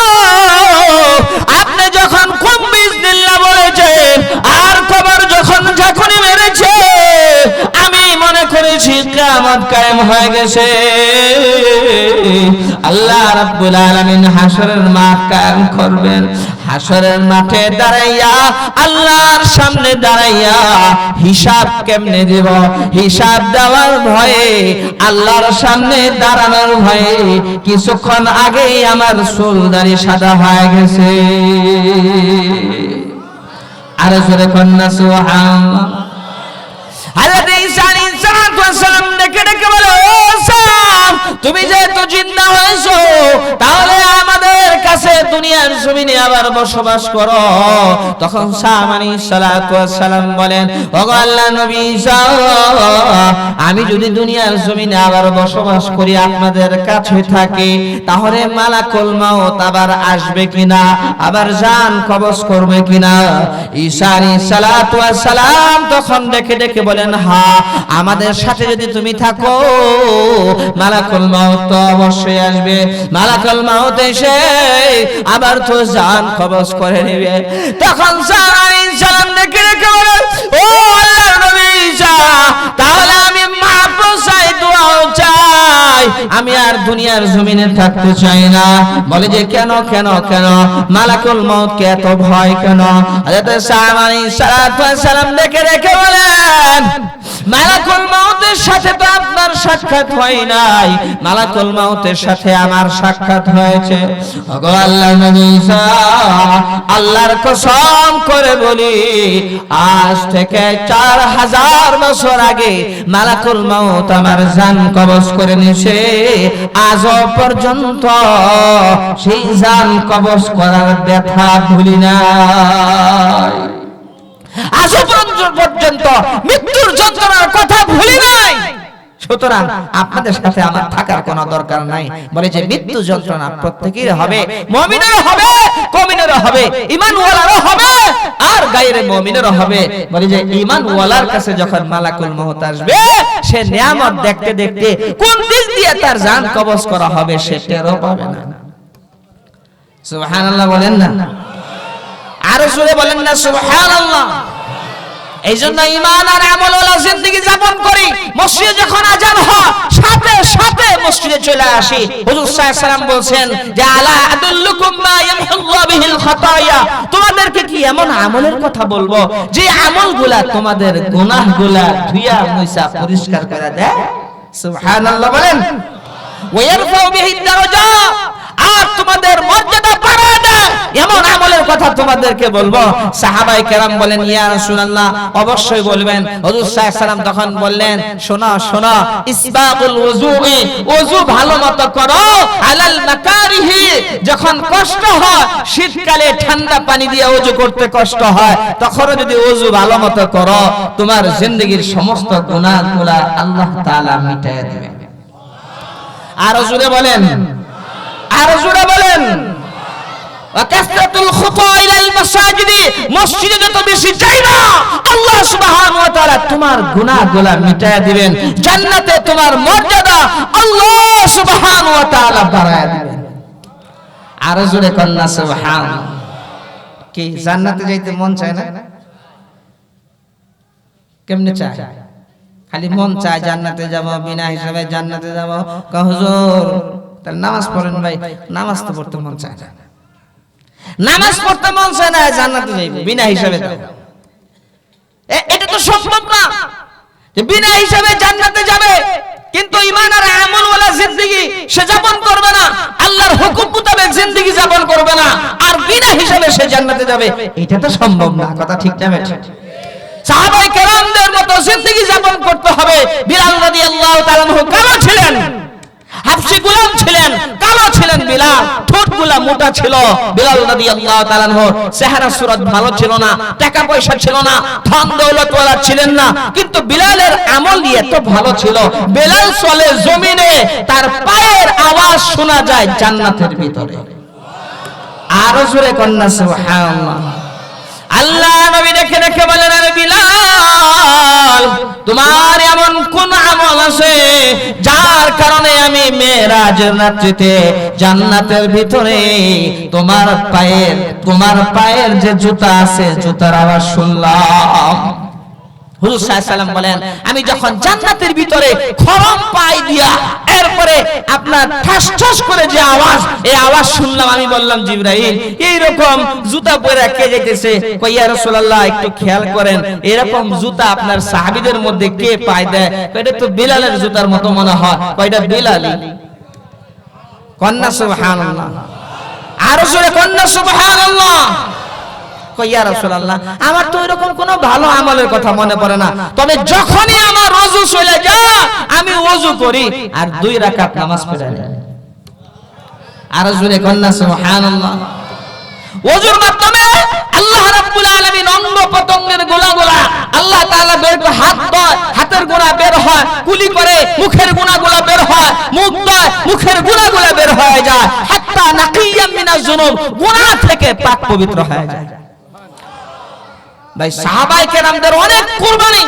আপনি যখন কুম বিইজনিল্লাহ বলেছেন আর কবর যখন ঝাঁকুনি মেরেছে, আমি মনে করি বলছি কিয়ামত কায়েম হয়ে গেছে, আল্লাহ রাব্বুল আলামিন হাসরের মাঠ কায়েম করবেন। হাসরের মাঠে দাঁড়াইয়া আল্লাহর সামনে দাঁড়াইয়া হিসাব কেমনে দেব, হিসাব দেওয়ার ভয়ে, আল্লাহর সামনে দাঁড়ানোর ভয়ে কিছুক্ষণ আগেই আমার চুল দাড়ি সাদা হয়ে গেছে। আর জোরে কন্যা সুবহানাল্লাহ। হযরত ঈসা আলাইহিস সালাম ডেকে ডেকে বলে, ও সাম, তুমি যেহেতু জিন্দা হয়েছো তাহলে আমাদের কাছে দুনিয়ার জমিনে আবার বসবাস করো। তখন সাম আলাইহিস সালাম বলেন, ওগো আল্লাহর নবী ঈসা, আমি যদি দুনিয়ার জমিনে আবার বসবাস করি, আপনাদের কাছে থাকি, তাহলে মালাকুল মাউত আবার আসবে কিনা, আবার জান কবজ করবে কিনা? ঈসা আলাইহিস সালাম তখন ডেকে ডেকে বলেন, হ্যাঁ, আমাদের সাথে যদি তুমি থাকো মালাকুল মাউত তো অবশ্যই আসবে। মালাকুল মাউত এসে আবার তো জান কবজ করে নেবে। তখন সালাম ডেকে ডেকে বলেন, ও আল্লাহর নবী ঈসা, তাহলে আমি মাফ চাই, দোয়া চাই, আমি আর দুনিয়ার জমিনে থাকতে চাই না। বলে যে কেন কেন কেন, মালাকুল মাউতকে এত ভয় কেন? হযরত সালাম আলাইহিস সালাম ডেকে ডেকে বলেন, মালাকুল মাউতের সাথে তো আপনার সাক্ষাৎ হয় নাই, মালাকুল মাউতের সাথে আমার সাক্ষাৎ হয়েছে। ওগো আল্লাহর নবী ঈসা, আল্লাহর কসম করে বলি, আজ থেকে 4000 বছর আগে মালাকুল মাউত আমার জান কবজ করে নিয়েছে। আজও পর্যন্ত সেই জান কবজ করার ব্যথা ভুলি নাই, আজও পর্যন্ত মৃত্যুর যন্ত্রণার কথা ভুলি নাই। সুতরাং আপনাদের সাথে আমার থাকার কোনো দরকার নাই। বলে যে মৃত্যু যন্ত্রণা প্রত্যেকের হবে, মুমিনেরও হবে, মুমিনেরও হবে, ঈমানওয়ালারও হবে, আর গায়রে মুমিনেরও হবে। বলে যে ঈমানওয়ালার কাছে যখন মালাকুল মাউত আসবে, সে নিয়ামত দেখতে দেখতে কোন দিক দিয়ে তার জান কবজ করা হবে সে টেরও পাবে না। সুবহানাল্লাহ বলেন না, আরো জোরে বলেন না সুবহানাল্লাহ। এই জন্য ঈমান আর আমলওয়ালা জিন্দেগি যাপন করি। মসজিদে যখন আজান হয় সাথে সাথে মসজিদে চলে আসি। হুজুর সাল্লাল্লাহু আলাইহি ওয়াসাল্লাম বলেন যে আলা আদুল্লুকুম মা ইয়ামহুল্লাহু বিহিল খাতায়া, তোমাদেরকে কি এমন আমলের কথা বলবো যে আমলগুলা তোমাদের গুনাহগুলা ধুইয়া মুছা পরিষ্কার করে দেয়? সুবহানাল্লাহ বলেন। ওয়া ইয়ারফাউ বিহিদ দারাজা, আর তোমাদের মর্যাদা বাড়ায় দেয়, এমন আমলের কথা তোমাদেরকে বলবো। সাহাবায়ে কেরাম বলেন, ইয়া রাসূলুল্লাহ, অবশ্যই বলবেন। হুজুর সাল্লাল্লাহু আলাইহি ওয়াসাল্লাম তখন বললেন, শোনো শোনো, ইসবাগুল ওযুই, ওযু ভালোমতো করো, আলাল মাকারিহি, যখন কষ্ট হয়, শীতকালে ঠান্ডা পানি দিয়ে ওযু করতে কষ্ট হয়, তখন যদি ওযু ভালোমতো করো, তোমার জিন্দেগীর সমস্ত গুনাহগুলো আল্লাহ তাআলা মিটিয়ে দেবে। আর জোরে বলেন, আর জোরে বলেন। ওয়াকাসরাতুল খুতা ইলাল মাসাজিদি, মসজিদে যত বেশি যাইবা আল্লাহ সুবহানাহু ওয়া তাআলা তোমার গুনাহগুলো মিটায়া দিবেন। জান্নাতে তোমার মর্যাদা আল্লাহ সুবহানাহু ওয়া তাআলা বাড়ায়া দিবেন। আর জোরে কন্না সুবহানাল্লাহ। কি জান্নাতে যাইতে মন চায় না? কেমনে চায়? খালি মন চায় জান্নাতে যাব, বিনা হিসাবে জান্নাতে যাব। হুজুর তাহলে নামাজ পড়েন ভাই, নামাজ তো পড়তে মন চায় না, নামাজ পড়তে মন চায় না, জান্নাতে যাইব বিনা হিসাবে। এটা তো সম্ভব না যে বিনা হিসাবে জান্নাতে যাবে, কিন্তু ঈমান আর আমলওয়ালা জিন্দেগি সে যাপন করবে না, আল্লাহর হুকুম মোতাবেক জিন্দেগি যাপন করবে না, আর বিনা হিসাবে সে জান্নাতে যাবে। এটা তো সম্ভব না, কথা ঠিক না বেঠিক? সাহাবায়ে কেরামদের মতো জিন্দেগি যাপন করতে হবে। বিলাল রাদিয়াল্লাহু তাআলা আনহু কালো ছিলেন, হাবশী গোলাম ছিলেন, কালো ছিলেন বিলাল, ঠোঁটগুলা মোটা ছিল। বিলাল রাদিয়াল্লাহু তাআলা আনহু চেহারা সুরত ভালো ছিল না, টাকা পয়সা ছিল না, ধন দৌলতওয়ালা ছিলেন না, কিন্তু বিলালের আমল এত ভালো ছিল। বিলাল চলে জমিনে, তার পায়ের আওয়াজ শোনা যায় জান্নাতের ভিতরে। আরো জোরে কন্না সুবহানাল্লাহ। আল্লাহ নবী দেখে দেখে বলেন, আরে বিলাল, তোমার এমন কোন আমল আছে যার কারণে আমি মেরাজের রাত্রিতে জান্নাতের ভিতরে তোমার পায়ের যে জুতা আছে জুতার আওয়াজ শুনলাম? হুজুর সাল্লাল্লাহু আলাইহি ওয়াসাল্লাম বলেন, আমি যখন জান্নাতের ভিতরে খরম পাই দিয়া এরপরে আপনার ঠাস ঠাস করে যে আওয়াজ, এই আওয়াজ শুনলাম, আমি বললাম জিবরাইল এই রকম জুতা পরে কে যাইতেছে? কই ইয়া রাসূলুল্লাহ একটু খেয়াল করেন, এরকম জুতা আপনার সাহাবীদের মধ্যে কে পায় দেয়? কই এটা তো বিলালের জুতার মতো মনে হয়। কই এটা বিলালি? কন্না সুবহানাল্লাহ, আর জোরে কন্না সুবহানাল্লাহ। কই ইয়া রাসূলুল্লাহ আমার তো এরকম কোনো ভালো আমলের কথা মনে পড়ে না, তবে যখনই আমার ওযু চলে যায় আমি ওযু করি আর 2 রাকাত নামাজ পড়ি। আর জোরে কন্না সুবহানাল্লাহ। ওযুর মাধ্যমে আল্লাহ রাব্বুল আলামিন অঙ্গ পতঙ্গের গোলাগুলা আল্লাহ তাআলা বের করে, হাত দেয় হাতের গোনা বের হয়, কুলি করে মুখের গুনাহগুলো বের হয়, মুখ দেয় মুখের গুনাহগুলো বের হয়ে যায়, হাত্তা নাকিয়াম মিনাজ যুনুব, গুনাহ থেকে পাক পবিত্র হয়ে যায়। ভাই সাহাবায়ে কেরামদের অনেক কুরবানি,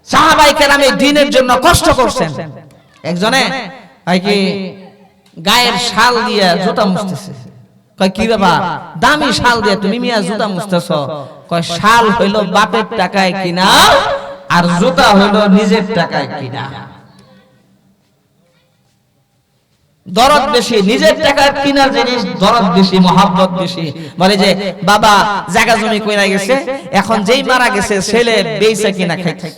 সাহাবায়ে কেরাম এই দ্বীনের জন্য কষ্ট করছেন। একজনে ভাই কি গায়ের শাল দিয়ে জুতা মুছতেছে। কয় কি বাবা দামি শাল দিয়ে তুমি মিয়া জুতা মুছতেছ? কয় শাল হইল বাপের টাকায় কিনা আর জুতা হইল নিজের টাকায় কিনা। দরদ বেশি, নিজের টাকার কিনার জিনিস দরদ বেশি, মহব্বত বেশি। বলে যে বাবা জায়গা জমি কইরা গেছে, এখন যেই মারা গেছে ছেলে বেইচা কিনা খাইছে,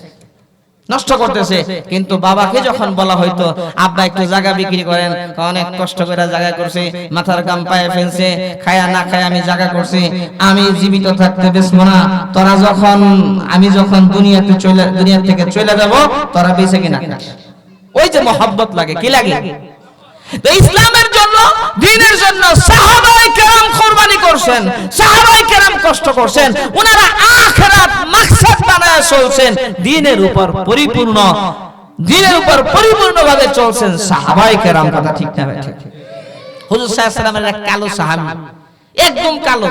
নষ্ট করতেছে, কিন্তু বাবাকে যখন বলা হয়তো আব্বা একটু জায়গা বিক্রি করেন, অনেক কষ্ট করে জায়গা করছে, মাথার গাম পায়ে ফেলছে, খায়া না খায় আমি জায়গা করছি, আমি জীবিত থাকতে বেচবো না, তোরা যখন আমি যখন দুনিয়া থেকে চলে যাব তোরা বেঁচে কিনা খাস। ওই যে মহব্বত লাগে, কি লাগে? ইসলামের জন্য, দ্বীনের জন্য সাহাবায়ে কেরাম কুরবানি করছেন, সাহাবায়ে কেরাম কষ্ট করছেন, ওনারা আখিরাত মাকসাদ বানায় চলছেন, দ্বীনের উপর পরিপূর্ণভাবে চলছেন সাহাবায়ে কেরাম। কথা ঠিক না? ঠিক। হুজুর সাল্লাল্লাহু আলাইহি ওয়াসাল্লামের এক কালো সাহাবী, একদম কালো,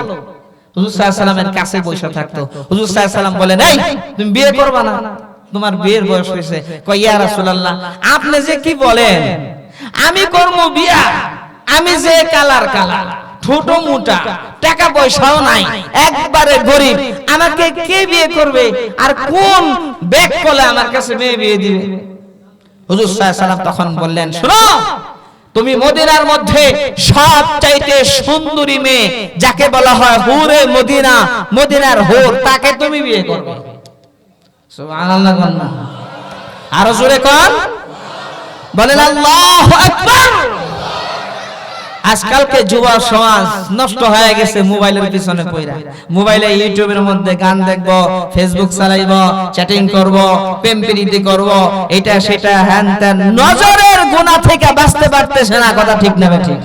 হুজুর সাল্লাল্লাহু আলাইহি ওয়াসাল্লামের কাছে বসে থাকতো। হুজুর সাল্লাল্লাহু আলাইহি ওয়াসাল্লাম বলেন, এই তুমি বিয়ে করবে না? তোমার বিয়ের বয়স হয়েছে। কয় ইয়া রাসূলুল্লাহ আপনি যে কি বলেন, আমি করব বিয়া, আমি যে কালার ছোট মোটা, টাকা পয়সাও নাই, একবারে গরিব, আমাকে কে বিয়ে করবে? আর কোন ব্যাগ কলে আমার কাছে মেয়ে বিয়ে দিবে? হুজুর সাল্লাল্লাহু আলাইহি ওয়াসাল্লাম তখন বললেন, শোনো, তুমি মদিনার মধ্যে সবচাইতে সুন্দরী মেয়ে যাকে বলা হয় হুরে মদিনা, মদিনার হুর, তাকে তুমি বিয়ে করবে। সুবহানাল্লাহ। আরো জোরে কোন বলেন আল্লাহু আকবার। আজকালকে যুব সমাজ নষ্ট হয়ে গেছে মোবাইলের পিছনে পড়া, মোবাইলে ইউটিউবের মধ্যে গান দেখবো, ফেসবুক চালাইবো, চ্যাটিং করব, প্রেম প্রীতি করব, এটা সেটা হ্যান ত্যান, নজরের গুনাহ থেকে বাঁচতে পারতেছে না। কথা ঠিক না? ঠিক।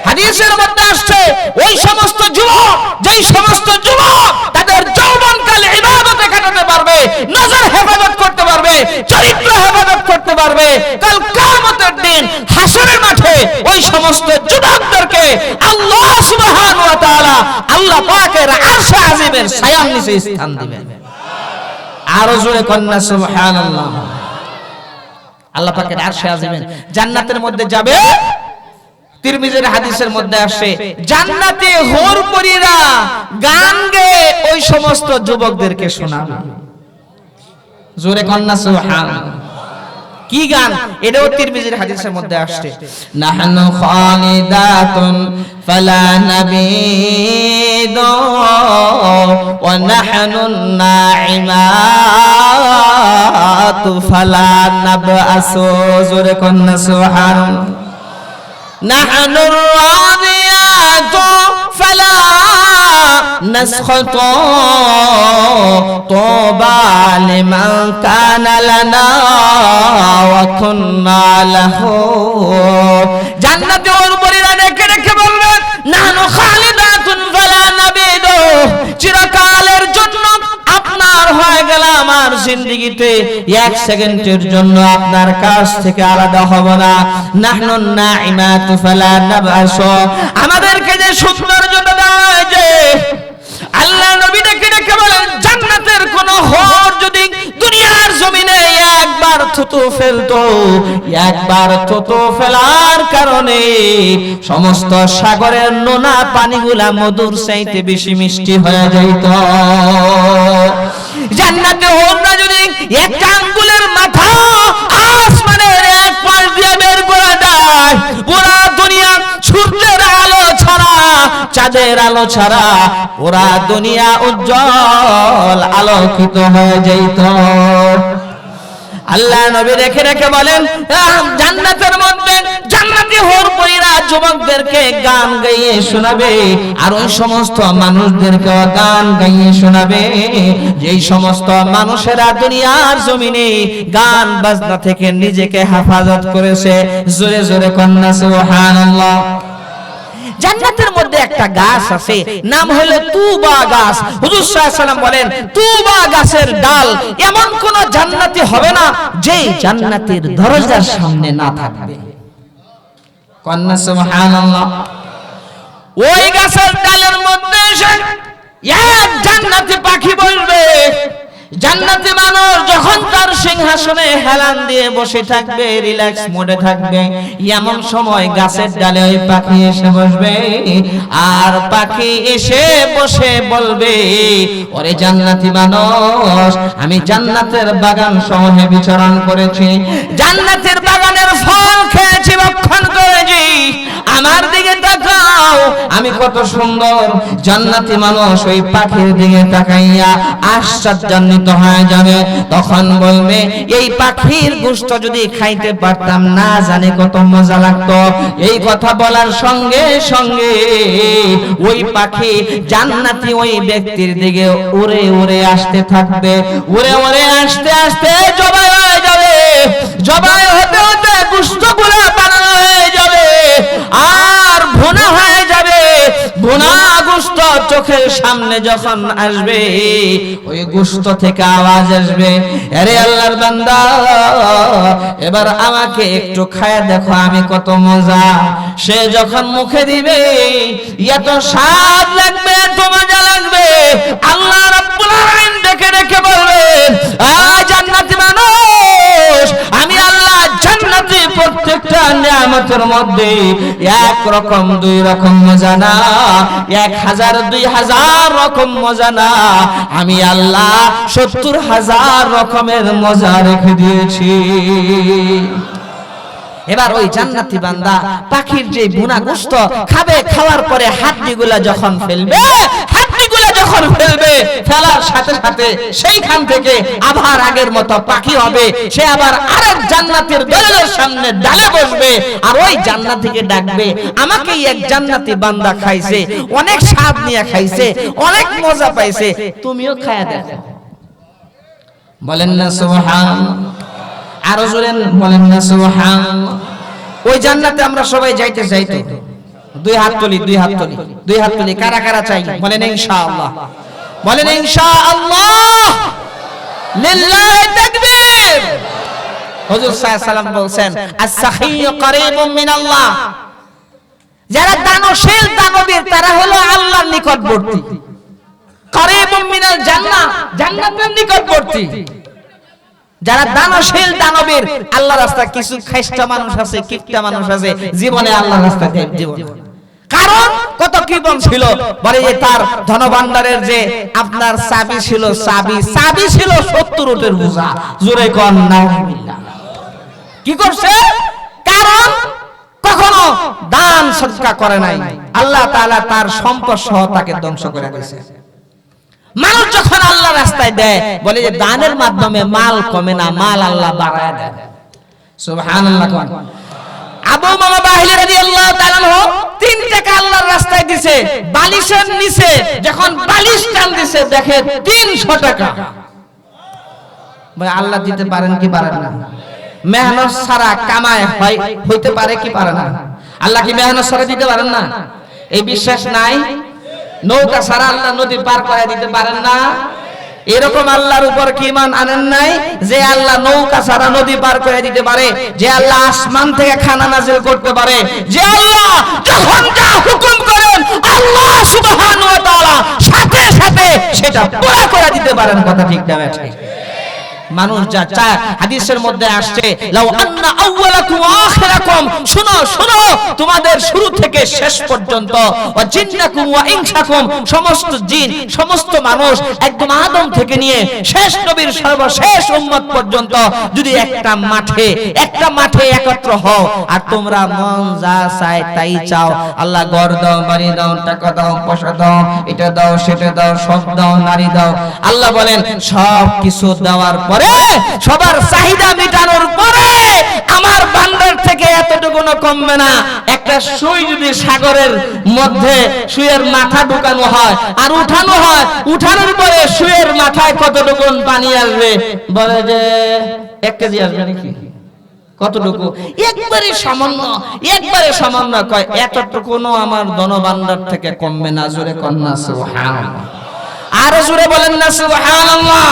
হাদিসের মধ্যে আসছে ওই সমস্ত যুবক, যেই সমস্ত যুবক তাদের যৌবনকাল ইবাদতে কাটাতে পারবে, নজর হেফাজত করতে পারবে, চরিত্র হেফাজত করতে পারবে, কাল কিয়ামতের দিন হাসরের মাঠে ওই সমস্ত যুবকদেরকে আল্লাহ সুবহানাহু ওয়া তাআলা আল্লাহ পাকের আরশে আজিমের ছায়ার নিচে স্থান দিবেন। আরো জোরে কন্না সুবহানাল্লাহ। আল্লাহ পাকের আরশে আজিমের জান্নাতের মধ্যে যাবে। তিরমিজির হাদিসের মধ্যে আসে জান্নাতে হুরপরীরা গান গেয়ে ওই সমস্ত যুবকদেরকে শোনাবে। জোরে কন্না সুবহানাল্লাহ। কি গান? এটাও তিরমিজির হাদিসের মধ্যে আসছে, নাহনু খালিদাতুন ফালা নাবিদু ওয়া নাহনু নাইমাতু ফালা নাবআসু। জোরে কন্না সুবহানাল্লাহ। نحن الراضيات فلا نسخط طوبى لمن كان لنا وكنا له। জান্নাতে ওর পরিরা ডেকে ডেকে বলবেন, নাহনু খালিদাতুন ফালা নাবিদু, চিরকালের জন্য আপনার হয়ে গেলাম, আমার জিন্দেগিতে এক সেকেন্ডের জন্য আপনার কাছ থেকে আলাদা হব না। নাহনু নাইমাতু ফালা নাবআসু, আমাদেরকে যে সৌন্দর্যটা দেওয়া হয়েছে, আল্লাহ নবী ডেকে ডেকে বলেন, জান্নাতের কোন হর যদি দুনিয়ার জমিনে একবার থুতু ফেলতো, একবার থুতু ফেলার কারণে সমস্ত সাগরের নোনা পানিগুলা মধুর চাইতে বেশি মিষ্টি হয়ে যাইত। জান্নাতে হর একটা আঙ্গুলের মাথা আসমানের এক পাশ দিয়ে বের করে দেয়, পুরা দুনিয়া সূর্যের আলো ছাড়া, চাঁদের আলো ছাড়া পুরা দুনিয়া উজ্জ্বল আলোকিত হয়ে যেত। আল্লাহ নবী রেখে রেখে বলেন, জান্নাতের মধ্যে জান্নাতি হুরপরীরা যুবকদেরকে গান গাইয়ে শোনাবে, আর ওই সমস্ত মানুষদেরকে গান গাইয়ে শোনাবে যেই সমস্ত মানুষেরা দুনিয়ার জমিনে গান বাজনা থেকে নিজেকে হেফাজত করেছে। জোরে জোরে কন্যা সুবহানাল্লাহ। জান্নাতের মধ্যে একটা গাছ আছে, নাম হলো তুবা গাছ। হুজুর সাল্লাল্লাহু আলাইহি ওয়াসাল্লাম বলেন, তুবা গাছের ডাল এমন কোন জান্নাতি হবে না যে জান্নাতের দরজার সামনে না থাকবে। কন্যা সুবহানাল্লাহ। ওই গাছের ডালের মধ্যে এসে এক জান্নাতি পাখি বসবে। জান্নাতি মানুষ যখন তার সিংহাসনে হেলান দিয়ে বসে থাকবে, রিল্যাক্স মোডে থাকবে, এমন সময় গাছের ডালে ওই পাখি এসে বসবে, আর পাখি এসে বসে বলবে, ওরে জান্নাতি মানুষ, আমি জান্নাতের বাগান সমূহে বিচরণ করেছি, জান্নাতের বাগানের ফল খেয়েছি, ভক্ষণ করেছি, আমার দিকে তাকাও, আমি কত সুন্দর। জান্নাতি মানুষ ওই পাখির দিকে তাকাইয়া আশ্চর্যান্বিত হয়ে যাবে। তখন বলবে, এই পাখির গোশত যদি খাইতে পারতাম না জানি কত মজা লাগতো। এই কথা বলার সঙ্গে সঙ্গে ওই পাখি জান্নাতি ওই ব্যক্তির দিকে উড়ে উড়ে আসতে থাকবে, উড়ে উড়ে আসতে আসতে জবাই হয়ে যাবে, জবাই হতে হতে গোশতগুলো বানানো হয়ে যাবে, আর ভুনা হয়ে যাবে। ভুনা গোশত চোখের সামনে যখন আসবে, ওই গোশত থেকে আওয়াজ আসবে, আরে আল্লাহর বান্দা, এবার আমাকে একটু খায়া দেখো আমি কত মজা। সে যখন মুখে দিবে, এত স্বাদ লাগবে, এত মজা লাগবে, আল্লাহ রাব্বুল আলামিন দেখে দেখে বলবেন, জান্নাতি মানুষ, আমি আল্লাহ জান্নাতে প্রত্যেকটা নিয়ামতের মধ্যে এক রকম দুই রকম মজা না, 1000 2000 রকম মজা না, আমি আল্লাহ 70,000 রকমের মজা রেখে দিয়েছি। এবার ওই জান্নাতি বান্দা পাখির যে ভুনা গোশত খাবে, খাওয়ার পরে হাড্ডিগুলা যখন ফেলবে, যখন ফেলবে, ফেলার সাথে সাথে সেইখান থেকে আবার আগের মতো পাখি হবে, সে আবার আরেক জান্নাতের দলের সামনে ডালে বসবে, আর ওই জান্নাতীকে ডাকবে, আমাকে এক জান্নাতি বান্দা খাইছে, অনেক স্বাদ নিয়ে খাইছে, অনেক মজা পাইছে, তুমিও খায়া দেখো। বলেন না সুবহানাল্লাহ। আরো জোরে বলেন না সুবহানাল্লাহ। ওই জান্নাতে আমরা সবাই যাইতে চাইতো। দুই হাত তুলি, দুই হাত তুলি, দুই হাত তুলি, কারা কারা চাই বলেন ইনশাআল্লাহ, বলেন ইনশাআল্লাহ, লিল্লাহি তাকবীর। হুজুর সাল্লাল্লাহু আলাইহি ওয়াসাল্লাম বলেন, আস-সাখিয়্যু করিবুম মিনাল্লাহ, যারা দানশীল দানবীর তারা হলো আল্লাহর নিকটবর্তী। করিবুম মিনাল জান্নাহ, জান্নাতের নিকটবর্তী। যারা দানশীল দানবীর, আল্লাহর রাস্তায় কিছু খ্রিস্টা মানুষ আছে, কিপটা মানুষ আছে, জীবনে আল্লাহর রাস্তায় জীবন, কারণ কত কৃপণ ছিল, বলে যে তার ধনভান্ডারের যে আপনার চাবি ছিল, চাবি ছিল 70 উটের বোঝা। জোরে কোন নাউযুবিল্লাহ। কি করছে? কারণ কখনো দান সদকা করে নাই, আল্লাহ তাআলা তার সম্পদ সহ তাকে ধ্বংস করে দিয়েছে। মানুষ যখন আল্লাহ রাস্তায় দেয়, বলে যে দানের মাধ্যমে মাল কমে না, মাল আল্লাহ বাড়ায় দেয়। সুবহানাল্লাহ। আবু উমামা বাহিলী রাদিয়াল্লাহু তাআলা আনহু 3 টাকা আল্লাহর রাস্তায় দিয়েছে, বালিশের নিচে যখন বালিশ টান দিয়েছে দেখে 300 টাকা। ভাই আল্লাহ দিতে পারেন কি পারেন না? মেহনত ছাড়া কামায় হইতে পারে কি পারে না? আল্লাহ কি মেহনত ছাড়া দিতে পারেন না? এই বিশ্বাস নাই? নৌকা ছাড়া আল্লাহ নদী পার করে দিতে পারেন না? এরকম আল্লাহর উপর কি ঈমান আনেন নাই যে আল্লাহ নৌকা ছাড়া নদী পার করে দিতে পারে, যে আল্লাহ আসমান থেকে খানা নাযিল করতে পারে, যে আল্লাহ যখন যা হুকুম করেন আল্লাহ সুবহানাহু ওয়া তাআলা সাথে সাথে সেটা পুরো করে দিতে পারেন? কথা ঠিক না ঠিক? মানুষ যা চায়। হাদিসের মধ্যে আসছে লাউ আন্না আউওয়ালাকুম ওয়া আখিরাকুম, শুনো শুনো, তোমাদের শুরু থেকে শেষ পর্যন্ত, ওয়া জিন্নাকুম ওয়া ইনসাকুম, সমস্ত জিন সমস্ত মানুষ একদম আদম থেকে নিয়ে শেষ নবীর সর্বশেষ উম্মত পর্যন্ত যদি একটা মাঠে একত্র হও আর তোমরা মন যা চায় তাই চাও, আল্লাহ ঘর দাও, বাড়ি দাও, টাকা দাও, পয়সা দাও, এটা দাও, সেটা দাও, সব দাও, নারী দাও, আল্লাহ বলেন সব কিছু দেওয়ার পরে, সবার চাহিদা মেটানোর পরে আমার ভান্ডার থেকে এতটুকুনো কমবে না। একটা সুই যদি সাগরের মধ্যে সুইয়ের মাথা ঢুকানো হয় আর উঠানো হয়, উঠানোর পরে সুইয়ের মাথায় কতটুকু পানি আসবে? বলে যে 1 কেজি আসবে নাকি? কতটুকু? একবারে সামান্য। কয় এতটুকুনো আমার ধনভাণ্ডার থেকে কমবে না। জোরে কন্যা সুবহানাল্লাহ, আর জোরে বলেন না সুবহানাল্লাহ।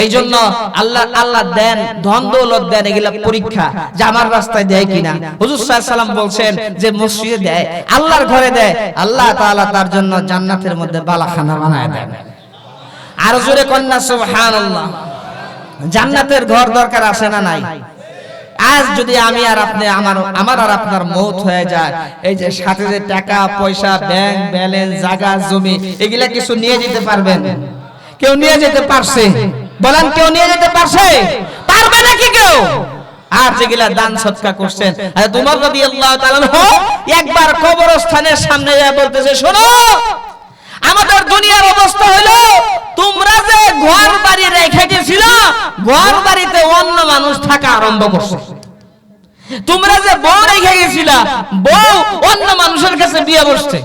এই জন্য আল্লাহ দেন, ধন দৌলত দেন, এগুলা পরীক্ষা যে আমার রাস্তায় দেয় কিনা। হুজুর সাল্লাল্লাহু আলাইহি সাল্লাম বলছেন যে মসজিদে দেয়, আল্লাহর ঘরে দেয়, আল্লাহ তাআলা তার জন্য জান্নাতের মধ্যে বালাখানা বানায় দেন। আর জোরে কন্যা সুবহানাল্লাহ। জান্নাতের ঘর দরকার আছে না নাই? আজ যদি আমি আর আপনি আমার আর আপনার মৌত হয়ে যায়, এই যে সাথে যে টাকা পয়সা, ব্যাংক ব্যালেন্স, জায়গা জমি, এগুলা কিছু নিয়ে যেতে পারবেন? কেউ নিয়ে যেতে পারছে? বলেন, কেউ নিয়ে যেতে পারছে? পারবে নাকি কেউ? আর যেগুলা দান সদকা করছেন, হযরত ওমর রাদিয়াল্লাহু তাআলা একবার কবরস্থানের সামনে যায় বলতেছে, শোনো, আমাদের দুনিয়ার অবস্থা হলো তোমরা যে ঘর বাড়ি রেখে গেছিল, ঘর বাড়িতে অন্য মানুষ থাকা আরম্ভ করছে। তোমরা যে বউ রেখে গেছিল, বউ অন্য মানুষের কাছে বিয়ে বসছে।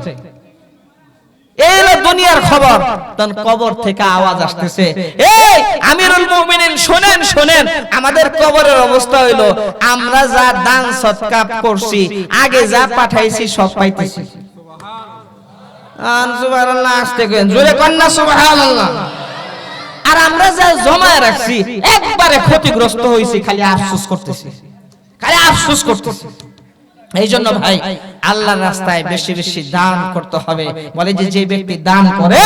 এই হলো দুনিয়ার খবর। তখন কবর থেকে আওয়াজ আসতেছে, এই আমিরুল মুমিনিন শোনেন শোনেন, আমাদের কবরের অবস্থা হইলো আমরা যা দান সদকা করছি, আগে যা পাঠাইছি সব পাইতেছি। সুবহানাল্লাহ, আস্তে করেন, জোরে কন্যা সুবহানাল্লাহ। আর আমরা যা জমায় রাখছি একবারে ক্ষতিগ্রস্ত হইছি, খালি আফসোস করতেছি। এই জন্য ভাই, আল্লাহর রাস্তায় বেশি বেশি দান করতে হবে। বলে যে ব্যক্তি দান করে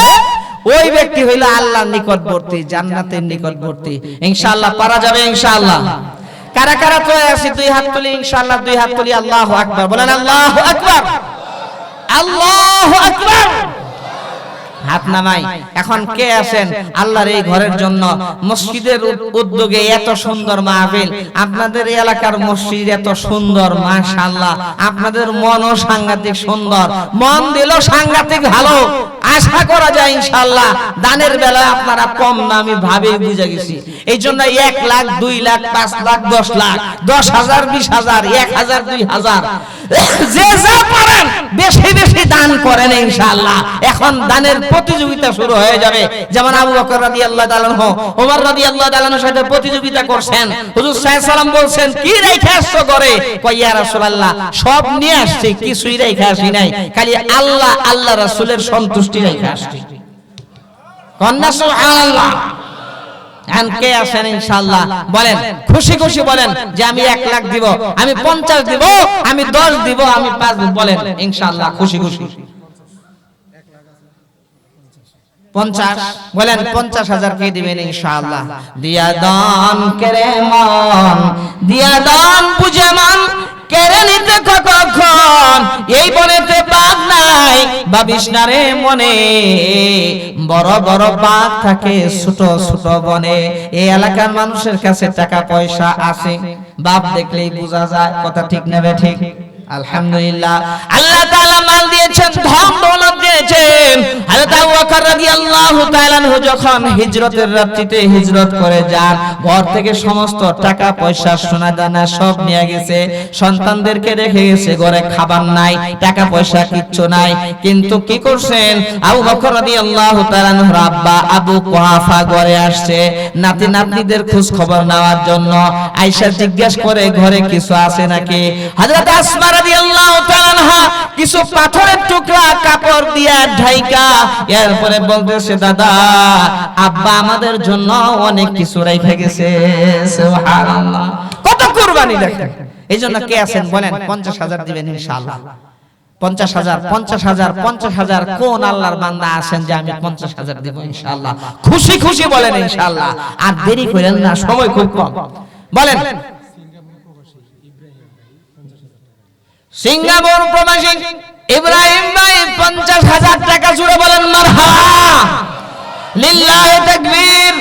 ওই ব্যক্তি হইল আল্লাহর নিকটবর্তী, জান্নাতের নিকটবর্তী। ইনশাআল্লাহ পারা যাবে ইনশাআল্লাহ। কারা কারা তো আছি? 2 হাত তুলি ইনশাআল্লাহ, 2 হাত তুলি। আল্লাহু আকবার বলেন, আল্লাহু আকবার, আল্লাহু আকবার। হাত নামাই। এখন কে আছেন আল্লাহর এই ঘরের জন্য? মসজিদের উদ্যোগে এত সুন্দর মাহফিল, আপনাদের এলাকার মসজিদ এত সুন্দর, মাশাআল্লাহ। আপনাদের মনও সাংঘাতিক সুন্দর, মন দিল সাংঘাতিক ভালো। আশা করা যায় ইনশাআল্লাহ দানের বেলায় আপনারা কম না, আমি ভাবে বুঝে গেছি। এই জন্য 1 লাখ, 2 লাখ, 5 লাখ, 10 লাখ, 10,000, 20,000, 1,000, 2,000, যে যা পারেন বেশি বেশি দান করেন ইনশাআল্লাহ। এখন দানের প্রতিযোগিতা শুরু হয়ে যাবে। যেমন আবু বকর রাদিয়াল্লাহু তাআলা আনহু, ওমর রাদিয়াল্লাহু তাআলা আনহুর সাথে প্রতিযোগিতা করছেন। হুজুর সাল্লাল্লাহু আলাইহি সাল্লাম বলছেন, কি রেখে আসছো করে? কই ইয়া রাসূলুল্লাহ, সব নিয়ে আসছি, কিছুই রেখে আসি নাই, খালি আল্লাহ রাসূলের সন্তুষ্টি রেখে আসছি। কন্যা সুবহানাল্লাহ। কে আছেন ইনশাআল্লাহ? বলেন, খুশি খুশি বলেন যে আমি 1 লাখ দিব, আমি 50 দিব, আমি 10 দিব, আমি 5 দিব। বলেন ইনশাআল্লাহ খুশি খুশি। 50 বলেন, 50,000 কে দিবেন ইনশাআল্লাহ? দিয়া দান করে মন, দিয়া দান বুঝে মন, কেড়ে নিতে কখন এই বনেতে বাঘ নাই, ভাবিস না রে মনে, বড় বড় বাঘ থাকে ছোট ছোট বনে। এই এলাকার মানুষের কাছে টাকা পয়সা আছে, বাপ দেখলেই বোঝা যায়। কথা ঠিক নেবে ঠিক? আলহামদুলিল্লাহ, আল্লাহ তাআলা মাল দিয়েছেন, ধন দৌলত দিয়েছেন। হযরত আবু বকর রাদিয়াল্লাহু তাআলা আনহু যখন হিজরতের রাত্রিতে হিজরত করে যান, ঘর থেকে সমস্ত টাকা পয়সা সোনা দানা সব নিয়ে গেছে, সন্তানদেরকে রেখে গেছে, ঘরে খাবার নাই, টাকা পয়সা কিচ্ছু নাই। কিন্তু কি করছেন? আবু বকর রাদিয়াল্লাহু তাআলা আনহুর আব্বা আবু কুহাফা ঘরে আসছে নাতি নাতনিদের খোঁজ খবর নেওয়ার জন্য। আয়েশা জিজ্ঞেস করে, ঘরে কিছু আছে নাকি? হযরত আসমা রাদিয়াল্লাহু তাআলা আনহা কিছু পাথরের টুকরা কাপড় দিয়া ঢাইকা এরপরে বলতেছে, দাদা আব্বা আমাদের জন্য অনেক কিছু রেখে গেছে। সুবহানাল্লাহ, কত কুরবানি দেখেন। এই জন্য কে আছেন বলেন, 50,000 দিবেন ইনশাআল্লাহ? 50,000 50,000 50,000 কোন আল্লাহর বান্দা আছেন যে আমি 50,000 দেব ইনশাআল্লাহ? খুশি খুশি বলেন ইনশাআল্লাহ। আর দেরি করেন না, সময় খুব কম। বলেন। সিঙ্গাপুর প্রবাসী ইব্রাহিম ভাই 50,000 টাকা জুড়ে বলেন মারহাবা, লিল্লাহি তাকবীর।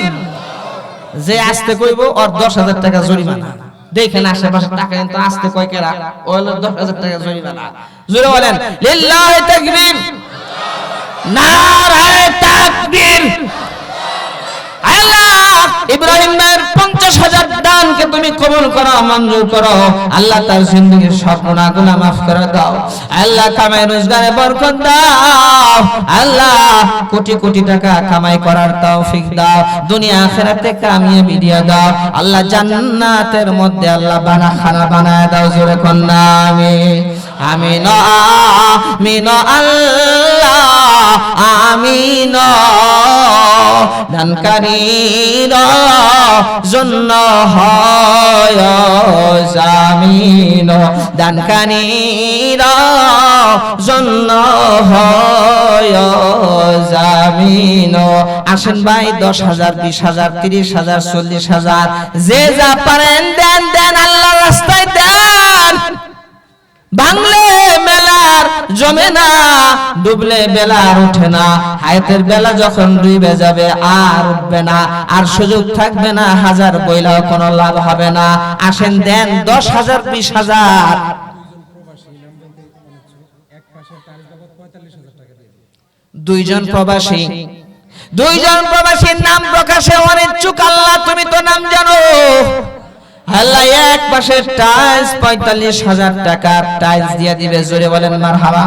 যে আসতে কইবো ওর 10,000 টাকা জরিমানা। দেখেন আশেপাশে টাকা কিন্তু আসতে কয় কেরা, ওই 10,000 টাকা জরিমানা। জুড়ে বলেন লিল্লাহি তাকবীর, নারায়ে তাকবীর। আল্লাহ ইব্রাহিম ভাইয়ের 50,000 দানকে তুমি কবুল করো, মঞ্জুর করো। আল্লাহ তার জিন্দেগীর সব গুনাহগুলো maaf করে দাও। আল্লাহ কামাই রোজগারে বরকত দাও। আল্লাহ কোটি কোটি টাকা কামাই করার তৌফিক দাও। দুনিয়া আখিরাতে কামিয়াবি দিয়ে দাও। আল্লাহ জান্নাতের মধ্যে আল্লাহ খানা বানায় দাও। জোরে কোন না আমিন। আমিন আমিন আল্লাহ আমিন। দানকারীর জন্য হয় জামিন, দানকারীর জন্য হয় জামিন। আসেন ভাই 10,000 20,000 30,000 40,000 যে যা পারেন দেন দেন, আল্লাহর রাস্তায় দেন। বাংলে মেলার জমে না, ডুবলে বেলা আর উঠে না। হায়াতের বেলা যখন ডুবে যাবে আর উঠবে না, আর সুযোগ থাকবে না। হাজার বইলাও কোনো লাভ হবে না। আসেন দেন 10,000 20,000। দুইজন প্রবাসীর নাম প্রকাশে অনিচ্ছুক। আল্লাহ তুমি তো নাম জানো। আল্লাহ এক পাশে টাইলস 45,000 টাকা টাইলস দিয়ে দিবে। জোরে বলেন মারহাবা,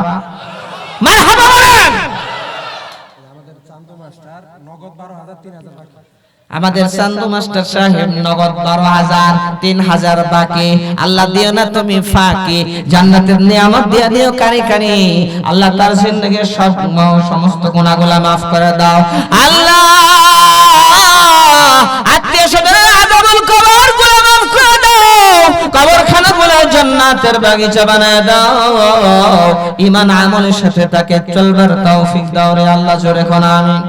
মারহাবা বলেন। আমাদের চান্দু মাস্টার সাহেব নগদ 12,000 3,000 বাকি। আল্লাহ দিও না তুমি ফাঁকি, জান্নাতের নিয়ামত দিয়ে দিও কারি কারি। আল্লাহ তার জিন্দেগীর সব সমস্ত গুনাহগুলো maaf করে দাও। আল্লাহ আত্মীয় স্বজনের আযাবুল কবর গুলো maaf করে দাও। কবরখানা গুলো জান্নাতের বাগিচা বানায় দাও। ঈমান আমলের সাথে তাকে চলবার তৌফিক দাও রে আল্লাহ। জোরে কোন আমিন।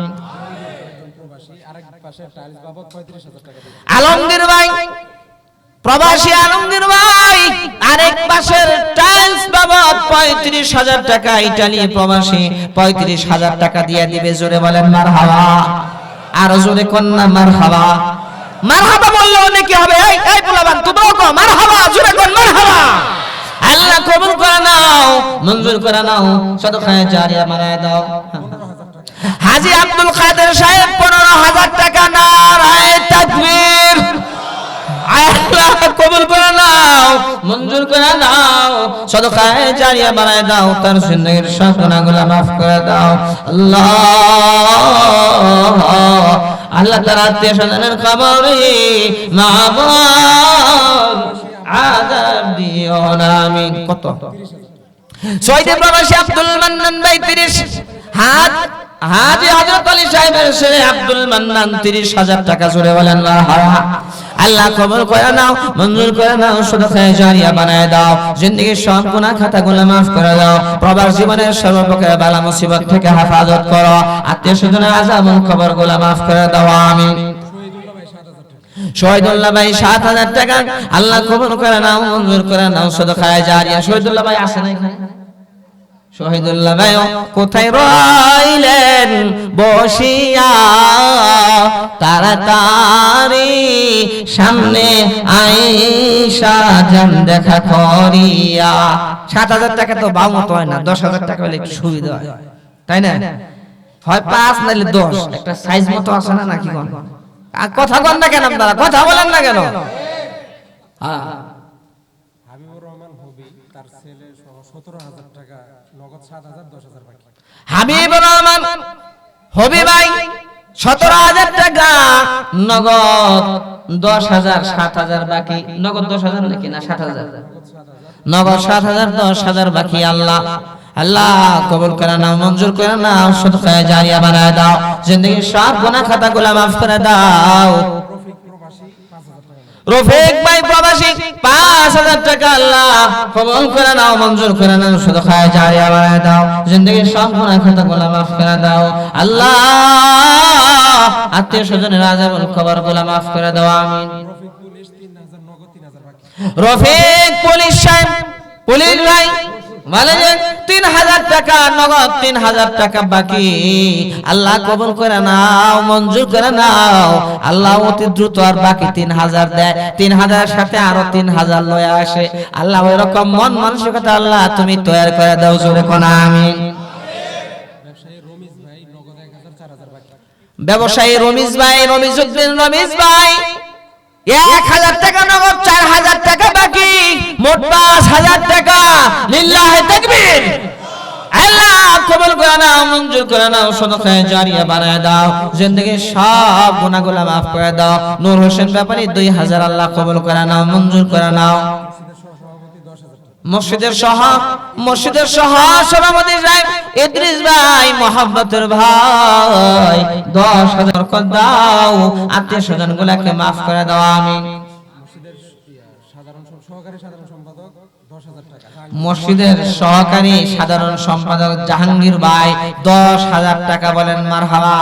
আলমগীর ভাই প্রবাসী, আলমগীর ভাই আরেক পাশের টাইলস বাবদ 35,000 টাকা। ইটালি প্রবাসী 35,000 টাকা দিয়ে দিবে। জোরে বলেন মারহাবা, আর জোরে কোন না মারহাবা। মারহাবা বললে অনেকে হবে। এই পোলাবান তোমরাও কও মারহাবা, জোরে কোন মারহাবা। আল্লাহ কবুল করে নাও, মঞ্জুর করে নাও, সদকায়ে জারিয়া বানায় দাও। হাজী আব্দুল কাদের সাহেব 15,000 টাকা। নারায়ে তাকবীর। আল্লাহ কবুল করে নাও, মঞ্জুর করে নাও, সদকায়ে জারিয়া বানায় দাও। তার জিন্দেগীর সব গুনাহগুলো maaf করে দাও। আল্লাহ আল্লাহ তার আত্মীয় স্বজনের কবরে মাহবুব আযাব দিও না আমিন। কত? সৌদি প্রবাসী আব্দুল মান্নান ভাই 30 হাত। হাজী হযরত আলী সাহেবের ছেলে আব্দুল মান্নান 30,000 টাকা। জোরে বলেন মারহাবা। আল্লাহ কবুল করে নাও, মঞ্জুর করে নাও, সদকায়ে জারিয়া বানায় দাও। জিন্দেগীর সব গুনাহ খাতাগুলো maaf করে দাও। প্রবাস জীবনের সর্বপ্রকার বালা মুসিবত থেকে হেফাজত করো। আত্মীয় স্বজনের আযাবুল কবরগুলো maaf করে দাও আমিন। শহীদুল্লাহ ভাই 7,000 টাকা। আল্লাহ কবুল করে নাও, মঞ্জুর করে নাও, সদকায়ে জারিয়া। শহীদুল্লাহ ভাই আসে না এখানে? শহীদুল্লাহ ভাই কোথায় রইলেন বসিয়া? তাড়াতাড়ি সামনে আইসা যান দেখা করিয়া। 7,000 টাকা তো বাউ মতো হয় না, 10,000 টাকা হলে একটু সুবিধা হয়, তাই না? হয় 5 নাইলে 10, একটা সাইজ মতো আছে না নাকি? কোন কথা বলেন না কেন আপনারা? কথা বলেন না কেন? হ্যাঁ, হাবিবুর রহমান হবি তার ছেলে সহ 17,000 টাকা নগদ, 7,000 10,000 বাকি। হাবিবুর রহমান হবি ভাই 17,000 টাকা নগদ, 10,000 7,000 বাকি। নগদ 10,000 নাকি না 7,000? নগদ 7,000 10,000 বাকি। আল্লাহ আল্লাহ কবুল করে নাও, মঞ্জুর করে নাও, সদকায়ে জারিয়া বানায় দাও। জিন্দেগীর সব গুনাহ খাতাগুলো maaf করে দাও। রফিক ভাই প্রবাসী 5000 টাকা আল্লাহ কবুল করে নাও, মঞ্জুর করে নাও, সাদাকায়ে জারিয়া বানায় দাও, জিন্দেগীর সব গুনাহ খাতাগুলো মাফ করে দাও আল্লাহ, আত্মীয় স্বজনের আযাবুল কবরগুলো মাফ করে দাও আমিন। রফিক পুলিশ সাহেব, পুলিশ ভাই বলেন 3000 টাকা নগদ, 3000 টাকা বাকি, আল্লাহ কবুল করে নাও, মঞ্জুর করে নাও আল্লাহ, অতি দ্রুত আর বাকি 3000 দেয়, 3000 সাথে আরো 3000 লয়ে আসে আল্লাহ, ওই রকম মন মানসিকতা আল্লাহ তুমি তৈরি করে দাও, জোরে কোন আমিন। ব্যবসায়ী রমিজ ভাই, রমিজউদ্দিন রমিজ ভাই 1000 টাকা নগদ, 4000 টাকা বাকি, মোট 5000 টাকা, লিল্লাহি তাকবীর। আল্লাহ কবুল করে নাও, মঞ্জুর করে নাও, সাদাকায়ে জারিয়া বানায় দাও, জিন্দেগীর সব গুনাহগুলো মাফ করে দাও। নূর হোসেন ব্যাপারী 2000 আল্লাহ কবুল করে নাও, মঞ্জুর করে নাও। মসজিদের সহ সভাপতি সাহেব ইদ্রিস ভাই, মোহাম্মতের ভাই 10000 করে দাও, আত্মীয় স্বজন গুলাকে মাফ করে দাও আমিন। মসজিদের সহকারী সাধারণ সম্পাদক জাহাঙ্গীর ভাই 10000 টাকা, বলেন মারহাবা।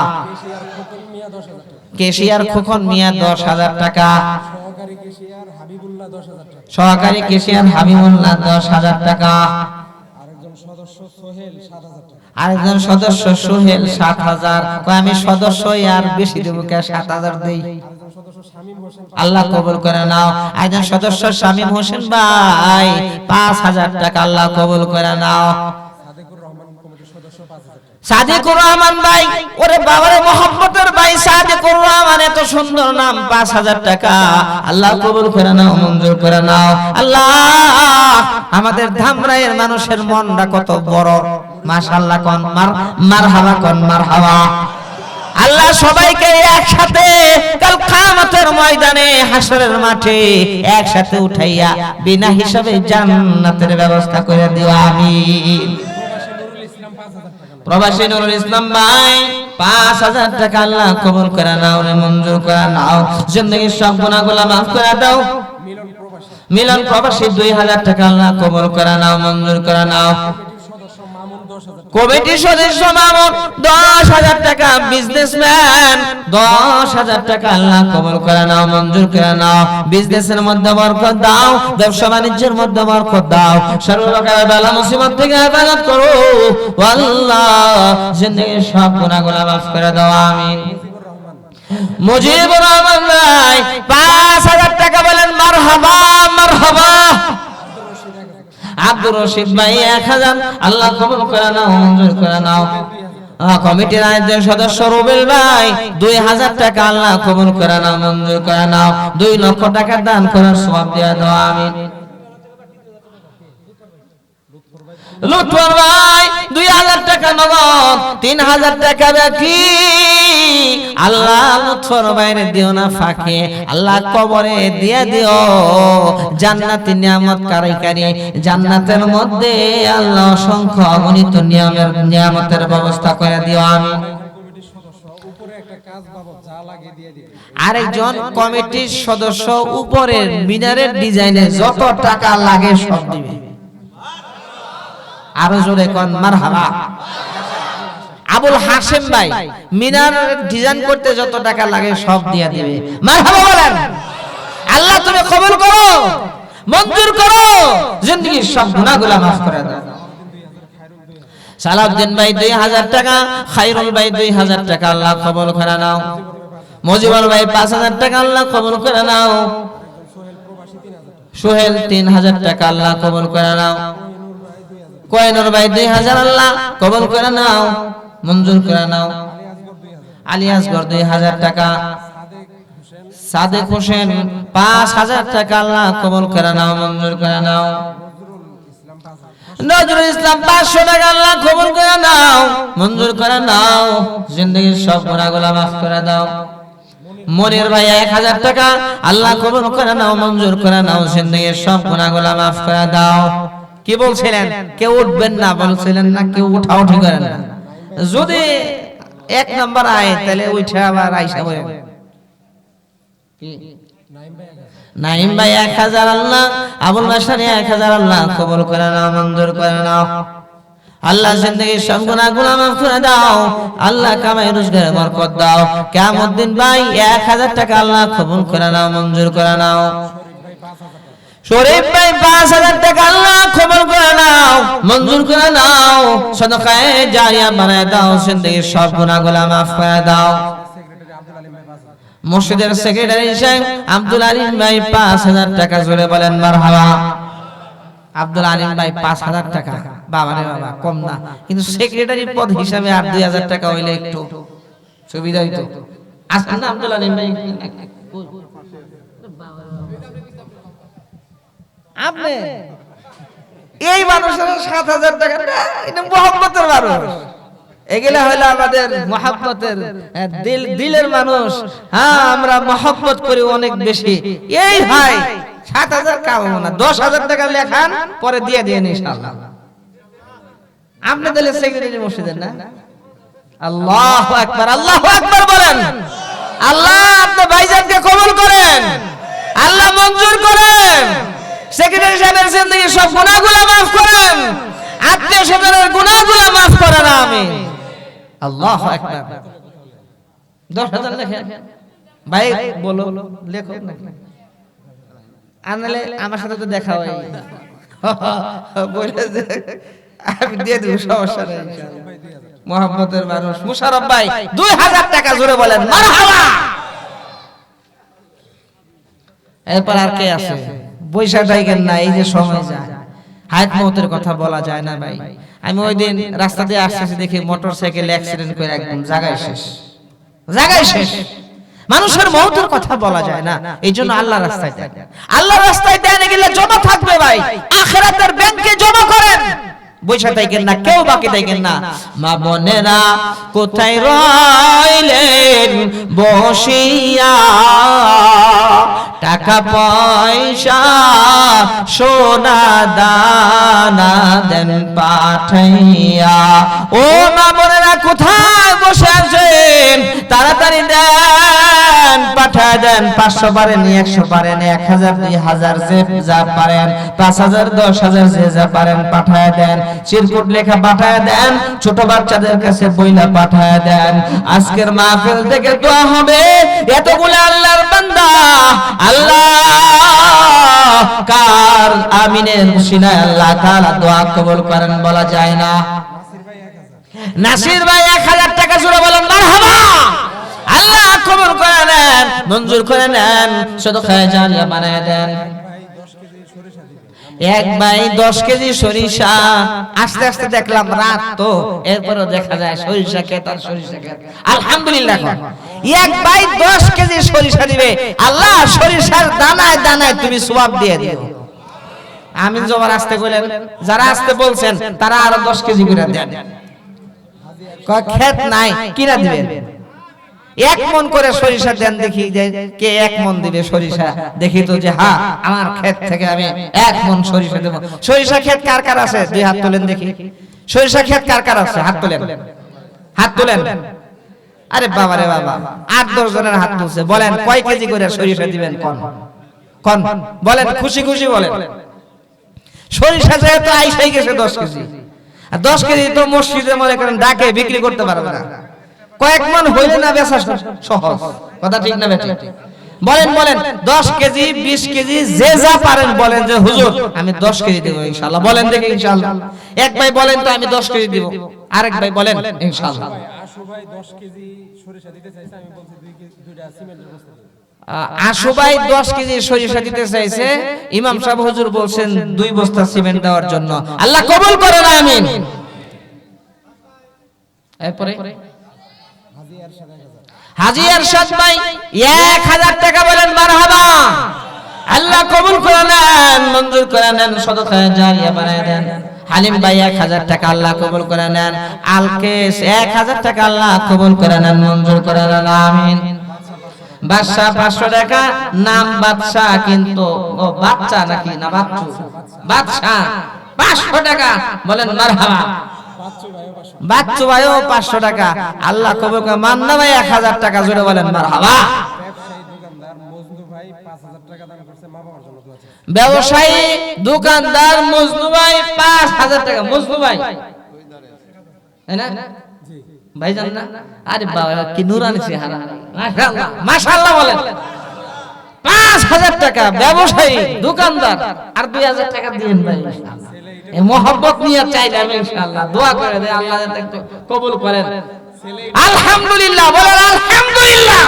কেশিয়ার খোকন মিয়া 10000 টাকা, সহকারী কেশিয়ার হাবিবুল্লাহ 10000 টাকা, আরেকজন সদস্য সোহেল 7000, আমি সদস্য আর বেশি দেব কে, 7000 দেই, আল্লাহ কবুল করে নাও। একজন সদস্য শামীম হোসেন ভাই 5000 টাকা, আল্লাহ কবুল করে নাও। সাদিকুর রহমান ভাই, ওরে বাবারে মোহাম্মতের ভাই সাদিকুর রহমান, এত সুন্দর নাম, 5000 টাকা, আল্লাহ কবুল করে নাও, মঞ্জুর করে নাও আল্লাহ। আমাদের ধামরাইয়ের মানুষের মনটা কত বড়, মাশাআল্লাহ কোন মারহাবা, কোন মারহাবা। আল্লাহ সবাইকে একসাথে কাল কিয়ামতের ময়দানে, হাসরের মাঠে একসাথে উঠাইয়া বিনা হিসাবে জান্নাতের ব্যবস্থা করে দিও আমিন। প্রবাসী নুরুল ইসলাম ভাই 5000 টাকা, আল্লাহ কবুল করে নাও, মঞ্জুর করে নাও, জিন্দেগীর সব গুনাহগুলো মাফ করে দাও। মিলন প্রবাসী 2000 টাকা, আল্লাহ কবুল করে নাও, মঞ্জুর করে নাও। কমিটির সদস্য মামুন 10000 টাকা, বিজনেসম্যান 10000 টাকা, আল্লাহ কবুল করে নাও, মঞ্জুর করে নাও। বিজনেসের মধ্যে বরকত দাও, ব্যবসা বাণিজ্যের মধ্যে বরকত দাও, সর্বপ্রকার বালা মুসিবত থেকে হেফাজত করো আল্লাহ, জিন্দেগীর সব গুনাহগুলো মাফ করে দাও আমিন। মুজিবুর রহমান ভাই 5000 টাকা, বলেন মারহাবা মারহাবা। আব্দুর রশিদ ভাই 1000, আল্লাহ কবুল করে নাও, মঞ্জুর করে নাও। কমিটির আরেকজন সদস্য রুবেল ভাই 2000 টাকা, আল্লাহ কবুল করে নাও, মঞ্জুর করে নাও। 2 লক্ষ টাকা দান করার সওয়াব দিয়ে দাও আমিন। লুৎফর ভাই 2000 টাকা নগদ, 3000 টাকা বাকি, আল্লাহ লুৎফর ভাইরে দিও না ফাঁকে, আল্লাহ কবরে দিয়ে দিও জান্নাতি নিয়ামত কারি, জান্নাতের মধ্যে আল্লাহ অসংখ্য অগণিত নিয়ামতের ব্যবস্থা করে দিও আমিন। আরেকজন কমিটির সদস্য উপরের মিনারের ডিজাইনে যত টাকা লাগে সব দিবে, আরো জোরে কোন মারহাবা। আবুল হাসেম ভাই মিনার ডিজাইন করতে যত টাকা লাগে সব দিয়া দিবে, মারহাবা বলেন। আল্লাহ তুমি কবুল করো, মঞ্জুর করো, জিন্দেগীর সব গুনাহগুলো মাফ করে দাও। সালাউদ্দিন ভাই 2000 টাকা, খায়রুল ভাই 2000 টাকা, আল্লাহ কবুল করে নাও। মজিবুর ভাই 5000 টাকা, আল্লাহ কবুল করে নাও। সোহেল 3000 টাকা, আল্লাহ কবুল করে নাও। কোয়েনুর ভাই 2000, আল্লাহ কবুল করে নাও, মঞ্জুর করে নাও। আলী আসগর 2000 টাকা, সাদেক হোসেন 5000 টাকা, আল্লাহ কবুল করে নাও, মঞ্জুর করে নাও। নজরুল ইসলাম 500 টাকা, আল্লাহ কবুল করে নাও, মঞ্জুর করে নাও, জিন্দেগীর সব গুনাহগুলো মাফ করে দাও। মনির ভাই 1000 টাকা, আল্লাহ কবুল করে নাও, মঞ্জুর করে নাও, জিন্দেগীর সব গুনাহগুলো মাফ করে দাও। কি বলছিলেন? কেউ উঠবেন না বলছিলেন না, কেউ উঠাউঠি করেন না। যদি 1 নাম্বার আয় তাহলে উঠে আবার আইসা বলেন নাইম ভাই 1000 আল্লাহ, আবুল মাসানি 1000 আল্লাহ কবুল করে নাও, মঞ্জুর করে নাও। আল্লাহ জিন্দেগীর সব গুনাহগুলো মাফ করে দাও, আল্লাহ কামাই রোজগারে বরকত দাও। কিয়ামত দিন ভাই 1000 টাকা আল্লাহ কবুল করে নাও, মঞ্জুর করে নাও। শরীফ ভাই 5000 টাকা আল্লাহ কবুল করে নাও, মঞ্জুর করে নাও। সদকায়ে জারিয়া বানায় দাও, জিন্দেগীর সব গুনাহগুলো মাফ করে দাও। মসজিদের সেক্রেটারি সাহেব আব্দুল আলিম ভাই 5000 টাকা, জোরে বলেন মারহাবা। আব্দুল আলিম ভাই 5000 টাকা, বাবা রে বাবা, কম না, কিন্তু সেক্রেটারি পদ হিসাবে আর 2000 টাকা হইলে একটু সুবিধা হইতো। আসেন না আব্দুল আলিম ভাই, আপনি এই মানুষের 7000 টাকা, এটা মোহাম্মতের মানুষ, এগুলা হলো আমাদের মহব্বতের দিলের মানুষ। হ্যাঁ, আমরা মহব্বত করি অনেক বেশি। এই ভাই 7000 কামাবো না, 10000 টাকা লেখান, পরে দিয়ে দিয়েন ইনশাআল্লাহ। আপনি দিলে সেক্রেটারি মসজিদের না? আল্লাহু আকবার, আল্লাহু আকবার বলেন। আল্লাহ আপনি ভাইজানকে কবুল করেন, আল্লাহ মঞ্জুর করেন। সেক্রেটারি সাহেবের জিন্দেগী সব গুনাহগুলো মাফ করেন, আত্মীয় স্বজনের গুনাহগুলো মাফ করেন, আমিন। আল্লাহু আকবার। 10000 লেখেন ভাই, বলো লেখো নাকি আনলে আমার সাথে তো দেখা হয়, বলে যে আমি দিয়ে দেব, সমস্যা নেই ইনশাআল্লাহ। মুহাম্মদের মানুষ মুশাররফ ভাই 2000 টাকা, জোরে বলেন মারহাবা। এরপর আর কে আছে? বৈশাখাই কেন না, এই যে সময় যায়, হায়াত মওতের কথা বলা যায় না ভাই। আমি ওই দিন রাস্তা দিয়ে আসতেছি, দেখি মোটরসাইকেল অ্যাক্সিডেন্ট করে একদম জায়গায় শেষ, জায়গায় শেষ। মানুষের মওতের কথা বলা যায় না, এইজন্য আল্লাহর রাস্তায় দেন। আল্লাহর রাস্তায় দেন গেলে জমা থাকবে ভাই, আখিরাতের ব্যাংকে জমা করেন। বৈশা থাকেন না, কেউ বাকি থাকেন না। মা বোনেরা কোথায় রইলেন বসিয়া, টাকা পয়সা সোনা দানা দেন পাঠাইয়া। ও মা বোনেরা কোথায় বসে আছেন, তাড়াতাড়ি দেন, পাঠায় দেন। 500 পারেন, 100 পারেন, 1000, 2000, যে যা পারেন, 5000, 10000, যে যা পারেন পাঠায় দেন। চিরকুট লেখা পাঠায় দেন, ছোট বাচ্চাদের কাছে বইলা পাঠায় দেন। আজকের মাহফিল থেকে দোয়া হবে, এতগুলো আল্লাহর বান্দা, আল্লাহ কার আমিনের উসিলায় আল্লাহ তাআলা দোয়া কবুল করেন বলা যায় না। নাসির ভাই 1000 টাকা, জোরে বলেন মারহাবা। আল্লাহ কবুল করে নেন, মঞ্জুর করে নেন, সদকায়ে জারিয়া বানায় দেন। এক ভাই 10 কেজি সরিষা, আস্তে আস্তে দেখলাম রাত তো, এরপরও দেখা যায় সরিষা ক্ষেত আর সরিষা ক্ষেত। আলহামদুলিল্লাহ, এক ভাই 10 কেজি সরিষা দিবে, আল্লাহ সরিষার দানায় দানায় তুমি সওয়াব দিয়ে দিও। আমিন জবার আসতে বলেন, যারা আসতে বলছেন তারা আরো 10 কেজি করে দেন। ক্ষেত নাই, কিনা দিবেন। 1 মন করে সরিষা দেন, দেখি যে কে 1 মন দিবে সরিষা, দেখি তো যে হ্যাঁ আমার ক্ষেত থেকে আমি 1 মন সরিষা দেব। সরিষা ক্ষেত কার কার আছে? 2 হাত তোলেন দেখি। সরিষা ক্ষেত কার কার আছে? হাত তোলেন, হাত তোলেন। আরে বাবা রে বাবা, 8-10 জনের হাত তুলছে। বলেন কয় কেজি করে সরিষা দিবেন? কোন কোন বলেন, খুশি খুশি বলেন। সরিষা যেহেতু আইসাই গেছে 10 কেজি, আর 10 কেজি তো মসজিদে মনে করেন ডাকে বিক্রি করতে পারবে না। কয়েক মন হইলে না বেচা সহজ, কথা ঠিক না বেঠিক? বলেন বলেন, 10 কেজি 20 কেজি যে যা পারেন বলেন যে হুজুর আমি 10 কেজি দেব ইনশাআল্লাহ। বলেন দেখি ইনশাআল্লাহ। এক ভাই বলেন তো আমি 10 কেজি দেব, আরেক ভাই বলেন ইনশাআল্লাহ। আশু ভাই 10 কেজি সরিষা দিতে চাইছে, আমি বলছি 2টা সিমেন্টের বস্তা দিন। আশু ভাই 10 কেজি সরিষা দিতে চাইছে, ইমাম সাহেব হুজুর বলছেন 2 বস্তা সিমেন্ট দেওয়ার জন্য। আল্লাহ কবুল করেন, আমিন। এরপরে হাজী এরশাদ ভাই 1000 টাকা, বলেন মারহাবা। আল্লাহ কবুল করে নেন, মঞ্জুর করে নেন, সদকায়ে জারিয়া বানায় দেন। হালিম ভাই 1000 টাকা, আল্লাহ কবুল করে নেন। আলকেশ 1000 টাকা, আল্লাহ কবুল করে নেন, মঞ্জুর করে নেন, আমিন। বাদশা 500 টাকা, নাম বাদশা কিন্তু ও বাচ্চা নাকি না বাচ্চু? বাদশা 500 টাকা, বলেন মারহাবা। বাচ্চু ভাইও 500 টাকা, আল্লাহ কবুল করে। মান্না ভাই 1000 টাকা, জোরে বলেন মারহাবা। দোকানদার মজনু ভাই 5000 টাকা দান করছে মা বাবার জন্য দোয়া চাই। ব্যবসায়ী দোকানদার মজনু ভাই 5000 টাকা। মজনু ভাই তাই না জি ভাই জান না? আরে বাবা কি নুরানি চেহারা, মাশাআল্লাহ মাশাআল্লাহ বলেন। 5000 টাকা ব্যবসায়ী দোকানদার, আর 2000 টাকা দিয়েন ভাই ইনশাআল্লাহ। এই মোহাব্বত নিয়ে চাইলাম ইনশাআল্লাহ, দোয়া করে দেন আল্লাহ যাতে একটু কবুল করেন। আলহামদুলিল্লাহ বলেন আলহামদুলিল্লাহ।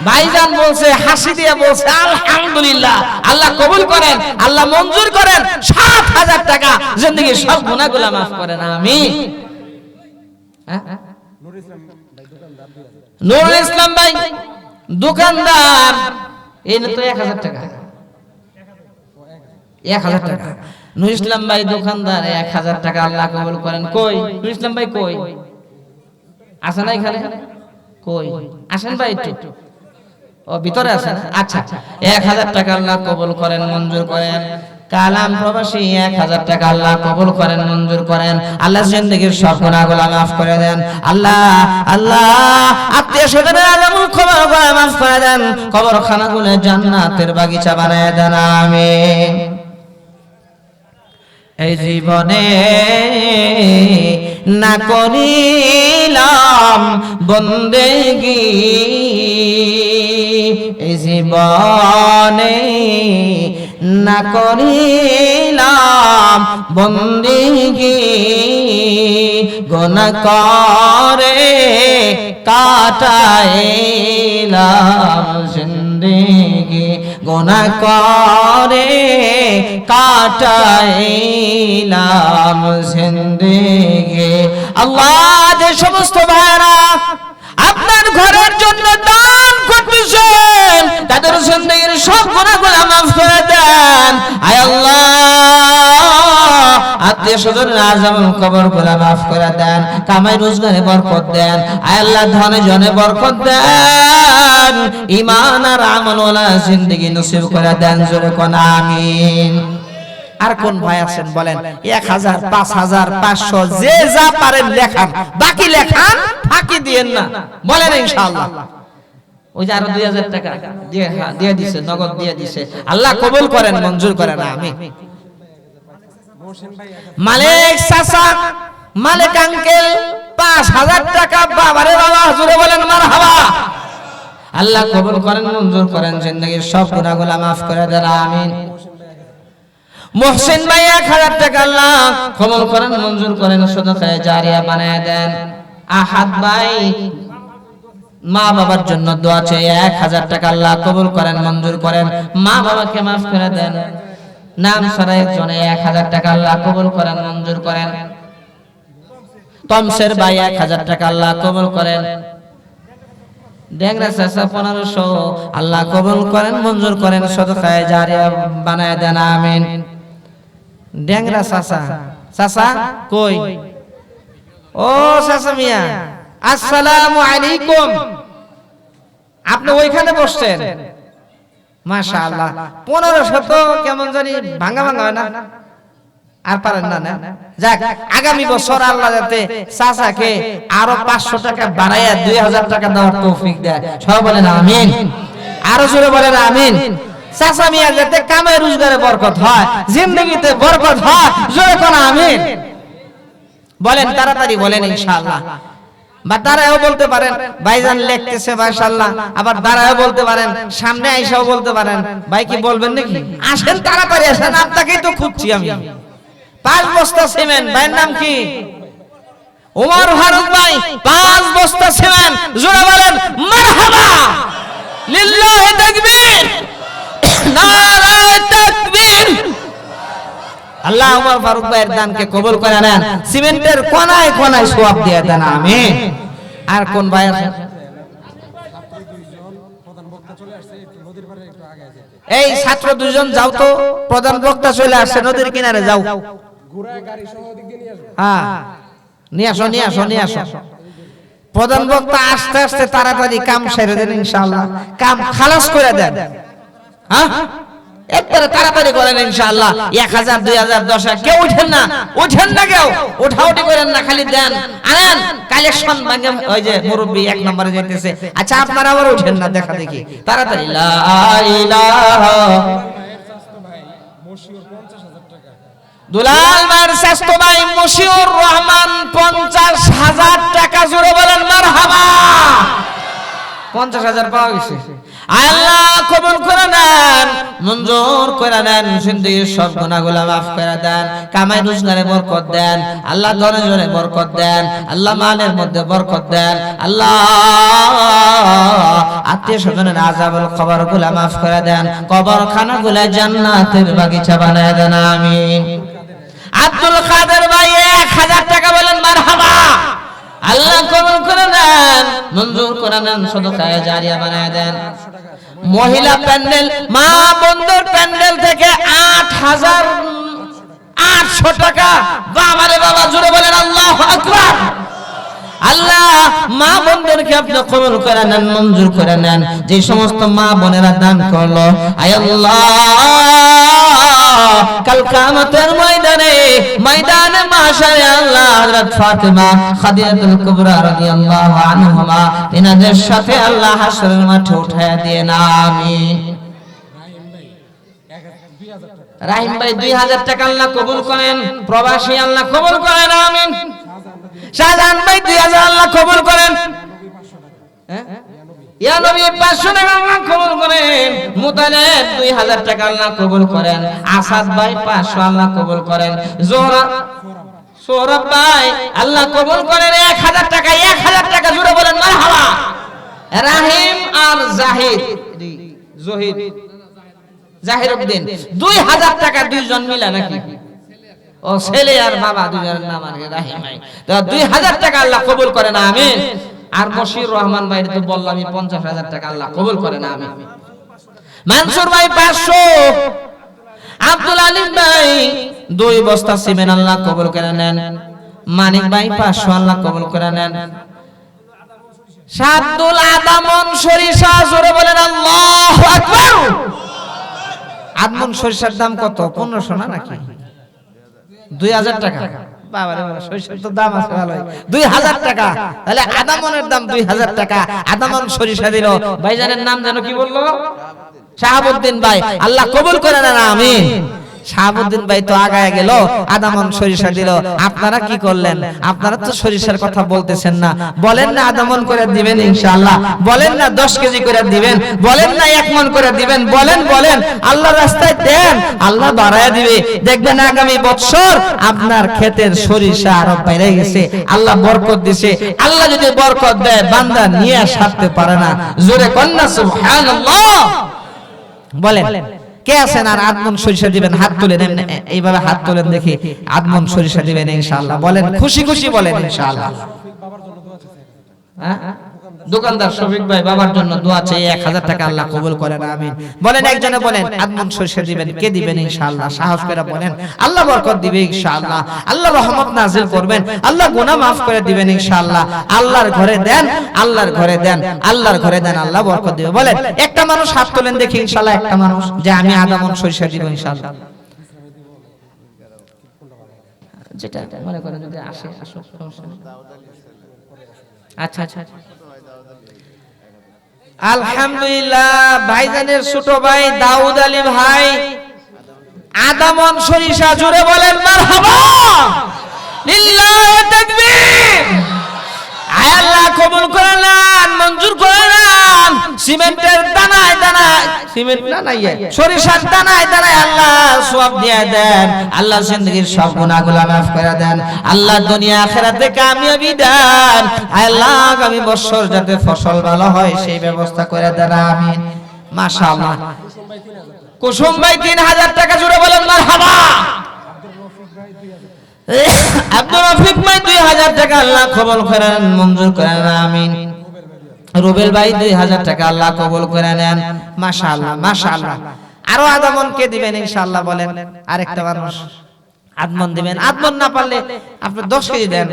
ভাইজান বলছে, হাসি দিয়ে বলছে আলহামদুলিল্লাহ। আল্লাহ কবুল করেন, আল্লাহ মঞ্জুর করেন। 7000 টাকা জিন্দেগীর সব গুনাহগুলো maaf করেন, আমিন। নুরুল ইসলাম ভাই দোকানদার 2000। নুরুল ইসলাম ভাই দোকানদার, এই না তো 1000 টাকা। 1000 টাকা নুরুল ইসলাম ভাই দোকানদার, 1000 টাকা আল্লাহ কবুল করেন। কই নুরুল ইসলাম ভাই কই? আসেন না এখানে? কই আসেন ভাই একটু। ও ভিতরে আছেন, আচ্ছা। 1000 টাকা আল্লাহ কবুল করেন, মঞ্জুর করেন। কালাম প্রবাসী 1000 টাকা আল্লাহ কবুল করেন, মঞ্জুর করেন। আল্লাহ জিন্দেগীর সব গুনাহগুলো maaf করে দেন। আল্লাহ আল্লাহ আত্মীয় স্বজনের আলামুল খবরগুলো maaf করে দেন। কবরখানাগুলো জান্নাতের বাগিচা বানায় দেন, আমিন। এই জীবনে না করিলাম বন্দেগী, এই জীবনে না করিলাম বন্দেগী, গুনাহ করে কাটাইলাম জিন্দেগী, গুনাহ করে কাটাইলাম জিন্দেগী। আল্লাহ যে সমস্ত ভাইরা আপনার ঘরের জন্য দান করতেছেন, তাদের জিন্দেগীর সব গুনাহগুলো maaf করে দেন। আয় আল্লাহ আত্মীয় স্বজনের আজমল কবরগুলো maaf করে দেন। কামাই রোজগারে বরকত দেন। আয় আল্লাহ ধনে জনে বরকত দেন। ঈমান আর আমলওয়ালা জিন্দেগি নসিব করে দেন, জোরে কোন আমিন। আর কোন ভাই আছেন বলেন? 1000 5000 500 যে যা পারেন লেখান, বাকি লেখান, ফাঁকি দিয়েন না, বলেন ইনশাআল্লাহ। ওই যে আরো 2000 টাকা দিয়ে দিছে, নগদ দিয়ে দিছে। আল্লাহ কবুল করেন, মঞ্জুর করেন, আমিন। মোহসেন ভাই মালিক চাচা, মালিক আঙ্কেল 5000 টাকা। বাবারে বাবা, জোরে বলেন মারহাবা। আল্লাহ কবুল করেন, মঞ্জুর করেন, জিন্দেগীর সব গুনাহগুলো maaf করে দেন, আমিন। মোহসেন ভাই 1000 টাকা আল্লাহ কবুল করেন, মঞ্জুর করেন, সাদাকায়ে জারিয়া বানায় দেন। আহাদ ভাই মা বাবার জন্য দোয়া চাই, 1000 টাকা আল্লাহ কবুল করেন, মঞ্জুর করেন, মা বাবাকে maaf করে দেন। নাম ছাড়া একজনে 1000 টাকা আল্লাহ কবুল করেন, মঞ্জুর করেন। তমসের ভাই 1000 টাকা আল্লাহ কবুল করেন। ডেংরা চাচা 1500 আল্লাহ কবুল করেন, মঞ্জুর করেন, সাদাকায়ে জারিয়া বানায় দেন, আমিন। ডেংরা চাচা, চাচা কই? ও চাচা মিয়া, আসসালামু আলাইকুম। আপনি ওইখানে বসছেন, মাশাআল্লাহ। 1500 তো কেমন জানি ভাঙা ভাঙা হয় না? আর পারেন না না? যাক, আগামী বছর আল্লাহ যাতে চাচাকে আরো 500 টাকা বাড়াইয়া 2000 টাকা দেওয়ার তৌফিক দেয়, সবাই বলেন আমিন। আরো জোরে বলেন আমিন। চাচা মিয়া যাতে কামাই রোজগারে বরকত হয়, জিন্দেগিতে বরকত হয়, জোরে কোন আমিন বলেন, তাড়াতাড়ি বলেন ইনশাআল্লাহ। বা দাঁড়ায়ও বলতে পারেন, ভাইজান লিখতেছে মাশাআল্লাহ। আবার দাঁড়ায়ও বলতে পারেন, সামনে আইসাও বলতে পারেন। ভাই কি বলবেন নাকি? আসেন, তাড়াতাড়ি আসেন, আপনাকেই তো খুঁজছি আমি। 5 বস্তা সিমেন্ট। ভাইয়ের নাম কি? ওমর ফারুক ভাই 5 বস্তা সিমেন্ট, জোরে বলেন মারহাবা। লিল্লাহি তাকবীর, নারায়ে তাকবীর। আল্লাহ ওমর ফারুক ভাইয়ের দানকে কবুল করে নেন, সিমেন্টের কোনায় কোনায় সওয়াব দিয়ে দেন, আমিন। আর কোন ভাই আছে? প্রধান বক্তা চলে আসছে, একটু নদীর পাড়ে একটু আগে আছে। এই ছাত্র দুজন যাও তো, প্রধান বক্তা চলে আসছে, নদীর কিনারে যাও। ঘোড়ায় গাড়ি সহ দিক দিয়ে নিয়ে আসবে। হ্যাঁ, নিয়ে আসো, নিয়ে আসো, নিয়ে আসো। প্রধান বক্তা আস্তে আস্তে তাড়াতাড়ি কাম সেরে দেন ইনশাআল্লাহ, কাম খালাস করে দেন। হ্যাঁ, একবারে তাড়াতাড়ি করেন ইনশাআল্লাহ। 1000 2000 10,000 কেউ উঠেন না কেউ উঠাউটি করেন না, খালি দেন আনেন কালেকশন ভাঙে। ওই যে মুরব্বি 1 নম্বরে যাইতেছে, আচ্ছা আপনারা আবার উঠেন না, দেখা দেখি তাড়াতাড়ি। লা ইলাহা দুলাল ভাইয়ের স্বাস্থ্য ভাই মশিউর রহমান 50,000 টাকা, জোরে বলেন মারহাবা। 50,000 পাওয়া গেছে। আল্লাহ কবুল করে নেন, মঞ্জুর করে নেন, জিন্দেগীর সব গুনাহগুলো maaf করে দেন, কামাই রোজগারে বরকত দেন আল্লাহ, ধনে জনে বরকত দেন আল্লাহ, মালের মধ্যে বরকত দেন আল্লাহ, আত্মীয় স্বজনের আযাবুল কবরগুলো maaf করে দেন, কবরখানাগুলো জান্নাতের বাগিচা বানায় দেন, আমিন। আব্দুল কাদের ভাই 1000 টাকা, বলেন মারহাবা। আল্লাহ কবুল করে নেন, মঞ্জুর করে নেন, সদকায়ে জারিয়া বানায় দেন। মহিলা প্যান্ডেল, মা বন্ধুর প্যান্ডেল থেকে 8,800 টাকা, বাবারে বাবা, জোরে বলেন আল্লাহু আকবার। আল্লাহ মা বোনদেরকে আপনি কবুল করে নেন, মঞ্জুর করে নেন। যে সমস্ত মা বোনেরা দান করলো, আয় আল্লাহ কাল কিয়ামতের ময়দানে মাশারে আল্লাহ হযরত ফাতেমা খাদিজাতুল কুবরা রাদিয়াল্লাহু আনহুমা তিনাদের সাথে আল্লাহ হাশরের মাঠে উঠায়া দিয়ে না, আমিন। রাহিম ভাই 2000 টাকা আল্লাহ কবুল করেন, প্রবাসী আল্লাহ কবুল করেন, আমিন। শাহজাহান ভাই 2000 আল্লাহ কবুল করেন, ইয়া নবী 500 টাকা আল্লাহ কবুল করেন, মুতালেব 2000 টাকা আল্লাহ কবুল করেন, আসাদ ভাই 500 আল্লাহ কবুল করেন, সৌরভ ভাই আল্লাহ কবুল করেন 1000 টাকা, 1000 টাকা, জোরে বলেন মারহাবা। রাহিম আর জাহিরউদ্দিন 2000 টাকা, দুইজন মিলা নাকি? ও ছেলে আর বাবা দুজনের নাম আর রাহিম ভাই, তো 2000 টাকা আল্লাহ কবুল করেন, আমিন। আর মশির রহমান ভাই তো বললামই 50,000 টাকা আল্লাহ কবুল করেন, আমিন। মানসুর ভাই 500, আব্দুল আলিম ভাই 2 বস্তা সিমেন্ট আল্লাহ কবুল করে নেন, মানিক ভাই 500 আল্লাহ কবুল করে নেন। শাদুল আদামন সরিষা, জোরে বলেন আল্লাহু আকবার। আদমন সরিষার দাম কত? 1500 না নাকি? 2000 টাকা, বাবারে বাবা, সরিষার তো দাম আছে ভালোই, 2000 টাকা। তাহলে আদামনের দাম 2000 টাকা, আদামন সরিষা দিল। ভাইজানের নাম জানো কি বললো? শাহাবুদ্দিন ভাই, আল্লাহ কবুল করে নেন, আমিন। শাহাবুদ্দিন ভাই তো আগায় গেল, আদামন সরিষা দিল। আপনারা কি করলেন? আপনারা তো সরিষার কথা বলতেছেন না, বলেন না আদামন করে দিবেন ইনশাআল্লাহ, বলেন না 10 কেজি করে দিবেন, বলেন না 1 মণ করে দিবেন, বলেন আল্লাহ রাস্তায় দেন, আল্লাহ বাড়ায়া দিবে। দেখবেন আগামী বছর আপনার ক্ষেতের সরিষা আরো বেড়ে গেছে, আল্লাহ বরকত দিছে। আল্লাহ যদি বরকত দেয়, বান্দা নিয়ে সারতে পারে না, জোরে কন্না সুবহানাল্লাহ বলেন। কে আছেন আর আদমন সরিষা দিবেন? হাত তুলে দেন, এইভাবে হাত তুলেন দেখি, আদমন সরিষা দিবেন ইনশাআল্লাহ, বলেন, খুশি খুশি বলেন ইনশাআল্লাহ। দোকানদার শফিক ভাই বাবার জন্য দোয়া চাই, 1000 টাকা আল্লাহ কবুল করেন, আমিন। বলেন, একজনে বলেন আদমন সরিষা দিবেন, কে দিবেন ইনশাআল্লাহ? সাহস করে বলেন, আল্লাহ বরকত দিবে ইনশাআল্লাহ, আল্লাহ রহমত নাযিল করবেন, আল্লাহ গুনাহ maaf করে দিবেন ইনশাআল্লাহ। আল্লাহর ঘরে দেন, আল্লাহর ঘরে দেন, আল্লাহর ঘরে দেন, আল্লাহ বরকত দিবে। বলেন, একটা মানুষ হাত তোলেন দেখি ইনশাআল্লাহ, একটা মানুষ যে আমি আদমন সরিষা দিব ইনশাআল্লাহ। যেটা মনে করেন যদি আসে, আসো, সমস্যা নেই। আচ্ছা, আলহামদুলিল্লাহ। ভাইজানের ছোট ভাই দাউদ আলী ভাই আদামন সরিষা, জোরে বলেন মারহাবা, লিল্লাহি তাকবীর। আল্লাহ কবুল করে নেন, মঞ্জুর করে নেন। সিমেন্টের দানায় দানায়, সিমেন্ট না নাই, সরিষার দানায় দানায় আল্লাহ সওয়াব দিয়ে দেন, আল্লাহ জিন্দেগীর সব গুনাহগুলো maaf করে দেন, আল্লাহ দুনিয়া আখিরাতে কামিয়াবি দেন, আল্লাহ আগামী বছর যাতে ফসল ভালো হয় সেই ব্যবস্থা করে দেন, আমিন। মাশাআল্লাহ। কুসুম ভাই 3000 টাকা, জোরে বলেন মারহাবা। আব্দুর রফিক ভাই 2000 টাকা আল্লাহ কবুল করেন, মঞ্জুর করেন, আমিন। রুবেল ভাই 2000 টাকা আল্লাহ কবুল করে নেন, মাশাআল্লাহ মাশাআল্লাহ। আরো আদমন কে দিবেন ইনশাআল্লাহ? বলেন, আরেকটা মানুষ আদমন দিবেন। আদমন না পারলে আপনি 10 কেজি দেন,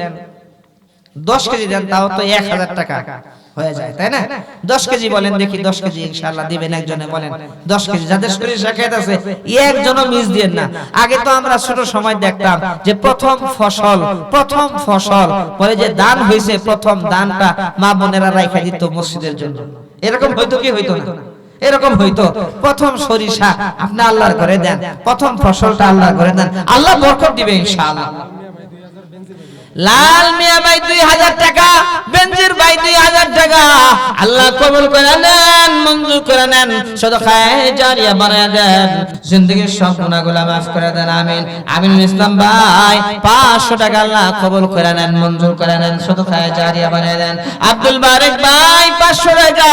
10 কেজি দেন, তাও তো 1000 টাকা হয়ে যায়, তাই না? 10 কেজি বলেন দেখি, 10 কেজি ইনশাআল্লাহ দিবেন একজনে, বলেন 10 কেজি। যাদের সরিষা ক্ষেত আছে একজনও মিস দিয়েন না। আগে তো আমরা ছোট সময় দেখতাম যে প্রথম ফসল পরে যে দান হয়েছে, প্রথম দানটা মা বোনেরা রাইখা দিত মসজিদের জন্য। এরকম হয়তো কি হইতো না? এরকম হইতো। প্রথম সরিষা আপনি আল্লাহর ঘরে দেন, প্রথম ফসলটা আল্লাহর ঘরে দেন, আল্লাহ বরকত দিবে ইনশাআল্লাহ। লাল মিয়া ভাই 2000 টাকা, বেনজির ভাই 2000 টাকা, আল্লাহ কবুল করে নেন, মঞ্জুর করে নেন, সদকায়ে জারিয়া বানায় দেন, জিন্দেগীর সব গুনাহগুলো মাফ করে দেন, আমিন। আমিনুল ইসলাম ভাই 500 টাকা, আল্লাহ কবুল করে নেন, মঞ্জুর করে নেন, সদকায়ে জারিয়া বানায় দেন। আব্দুল বারেক ভাই 500 টাকা,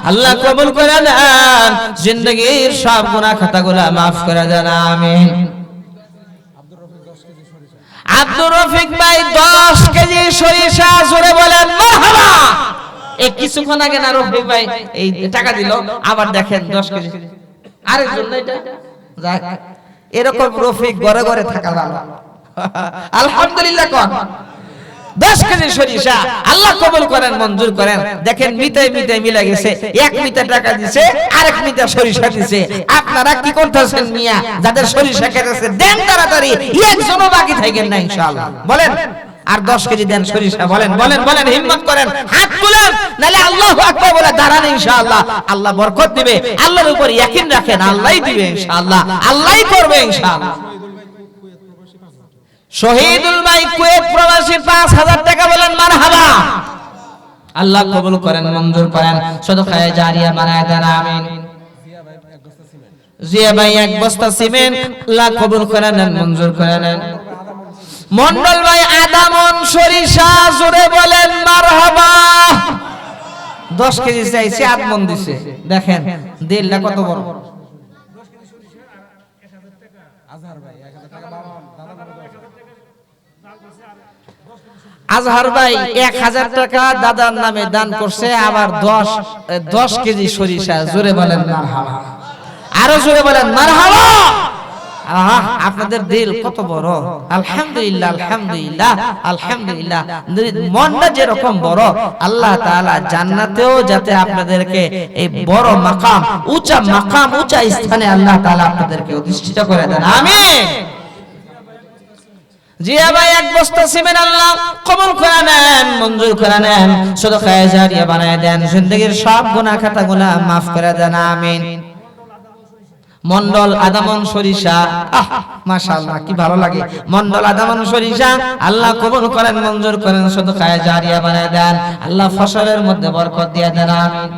আল্লাহ কবুল করে নেন, জিন্দেগীর সব গুনাহ খাতাগুলো মাফ করে দেন, আমিন। আব্দুর রফিক ভাই 10 কেজি সরিষা, জোরে বলেন মারহাবা। এই কিছুক্ষণ আগে না রফিক ভাই এই টাকা দিল, আবার দেখেন 10 কেজি আরেকজন। এটা যাক, এরকম রফিক ঘরে ঘরে থাকা ভালো। আলহামদুলিল্লাহ কোন 10 কেজি সরিষা আল্লাহ কবুল করেন, মঞ্জুর করেন। দেখেন মিটাই মিলে গেছে, 1 মিটা টাকা দিছে, আরেক মিটা সরিষা দিছে। আপনারা কি করতেছেন মিয়া? যাদের সরিষা কেটেছে দেন তাড়াতাড়ি, একজনও বাকি থাকেন না ইনশাআল্লাহ। বলেন আর 10 কেজি দেন সরিষা, বলেন বলেন বলেন, হিম্মত করেন, হাত তুলেন, নালে আল্লাহু আকবার বলে দাঁড়ান ইনশাআল্লাহ। আল্লাহ বরকত দিবে, আল্লাহর উপর ইয়াকিন রাখেন, আল্লাহই দিবে ইনশাআল্লাহ, আল্লাহই করবে ইনশাআল্লাহ। শহীদুল ভাই কুয়েত প্রবাসী 5000 টাকা, বলেন মারহাবা। আল্লাহ কবুল করেন, মঞ্জুর করেন, সদকায়ে জারিয়া বানায় দেন, আমিন। জিয়া ভাই 1 বস্তা সিমেন্ট, আল্লাহ কবুল করে নেন, মঞ্জুর করে নেন। মন্ডল ভাই আধা মন সরিষা, জোরে বলেন মারহাবা। 10 কেজি চাইছে, আধা মন দিছে, দেখেন দিলটা কত বড়। আজহার ভাই 1000 টাকা দাদার নামে দান করছে, আবার 10 কেজি সরিষা, জোরে বলেন মারহাবা। আরো জোরে বলেন মারহাবা। আপনাদের দিল কত বড়, আলহামদুলিল্লাহ আলহামদুলিল্লাহ আলহামদুলিল্লাহ। মনটা যেরকম বড়, আল্লাহ তাআলা জান্নাতেও যাতে আপনাদেরকে এই বড় মাকাম, উঁচা স্থানে আল্লাহ তাআলা আপনাদেরকে অধিষ্ঠিত করে দেন, আমিন। জিয়া ভাই 1 বস্তা সিমেন্ট, আল্লাহ কবুল করে নেন, মঞ্জুর করে নেন, সদকায়ে জারিয়া বানায় দেন, জিন্দেগীর সব গুনাহ খাতাগুলো মাফ করে দেন, আমিন। মন্ডল আদামন সরিষা, মাশাআল্লাহ কি ভালো লাগে। মন্ডল আদামন সরিষা, আল্লাহ কবুল করেন, মঞ্জুর করেন, সদকায়ে জারিয়া বানায় দেন, আল্লাহ ফসলের মধ্যে বরকত দিয়ে দেন, আমিন।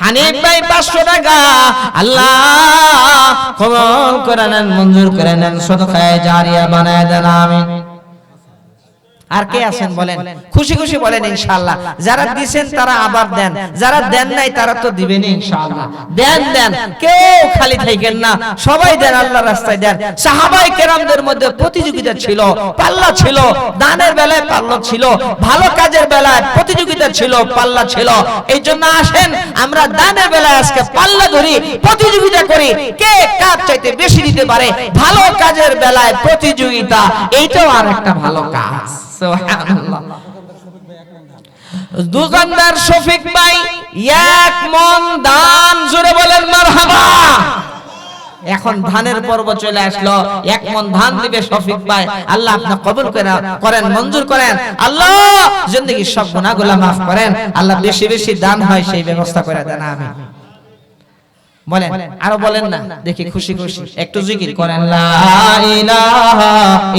হানিফ ভাই 500 টাকা, আল্লাহ কবুল করে নেন, মঞ্জুর করে নেন, সদকায়ে জারিয়া বানায় দেন, আমিন। আর কে আছেন বলেন, খুশি খুশি বলেন ইনশাআল্লাহ। যারা দিবেন তারা আবার দেন, যারা দেন নাই তারা তো দিবেন ইনশাআল্লাহ। দেন দেন, কেউ খালি থাকেন না, সবাই দেন, আল্লাহর রাস্তায় দেন। সাহাবায়ে কেরামদের মধ্যে প্রতিযোগিতা ছিল, পাল্লা ছিল, দানের বেলায় পাল্লা ছিল, ভালো কাজের বেলায় প্রতিযোগিতা ছিল, পাল্লা ছিল। এইজন্য আসেন আমরা দানের বেলায় আজকে পাল্লা ধরি, প্রতিযোগিতা করি, কে কার চাইতে বেশি দিতে পারে। ভালো কাজের বেলায় প্রতিযোগিতা, এইটাও আরেকটা ভালো কাজ। সুবহানাল্লাহ। দোকানদার শফিক ভাই 1 মন দান, জোরে বলেন মারহাবা। এখন ধানের পর্ব চলে আসলো, 1 মন ধান দিবে শফিক ভাই, আল্লাহ আপনি কবুল করেন, মঞ্জুর করেন, আল্লাহ জিন্দেগীর সব গুনাহগুলো maaf করেন, আল্লাহ বেশি বেশি দান হয় সেই ব্যবস্থা করে দেন, আমিন। বলেন আরো বলেন না দেখি, খুশি খুশি একটু জিকির করেন, লা ইলাহা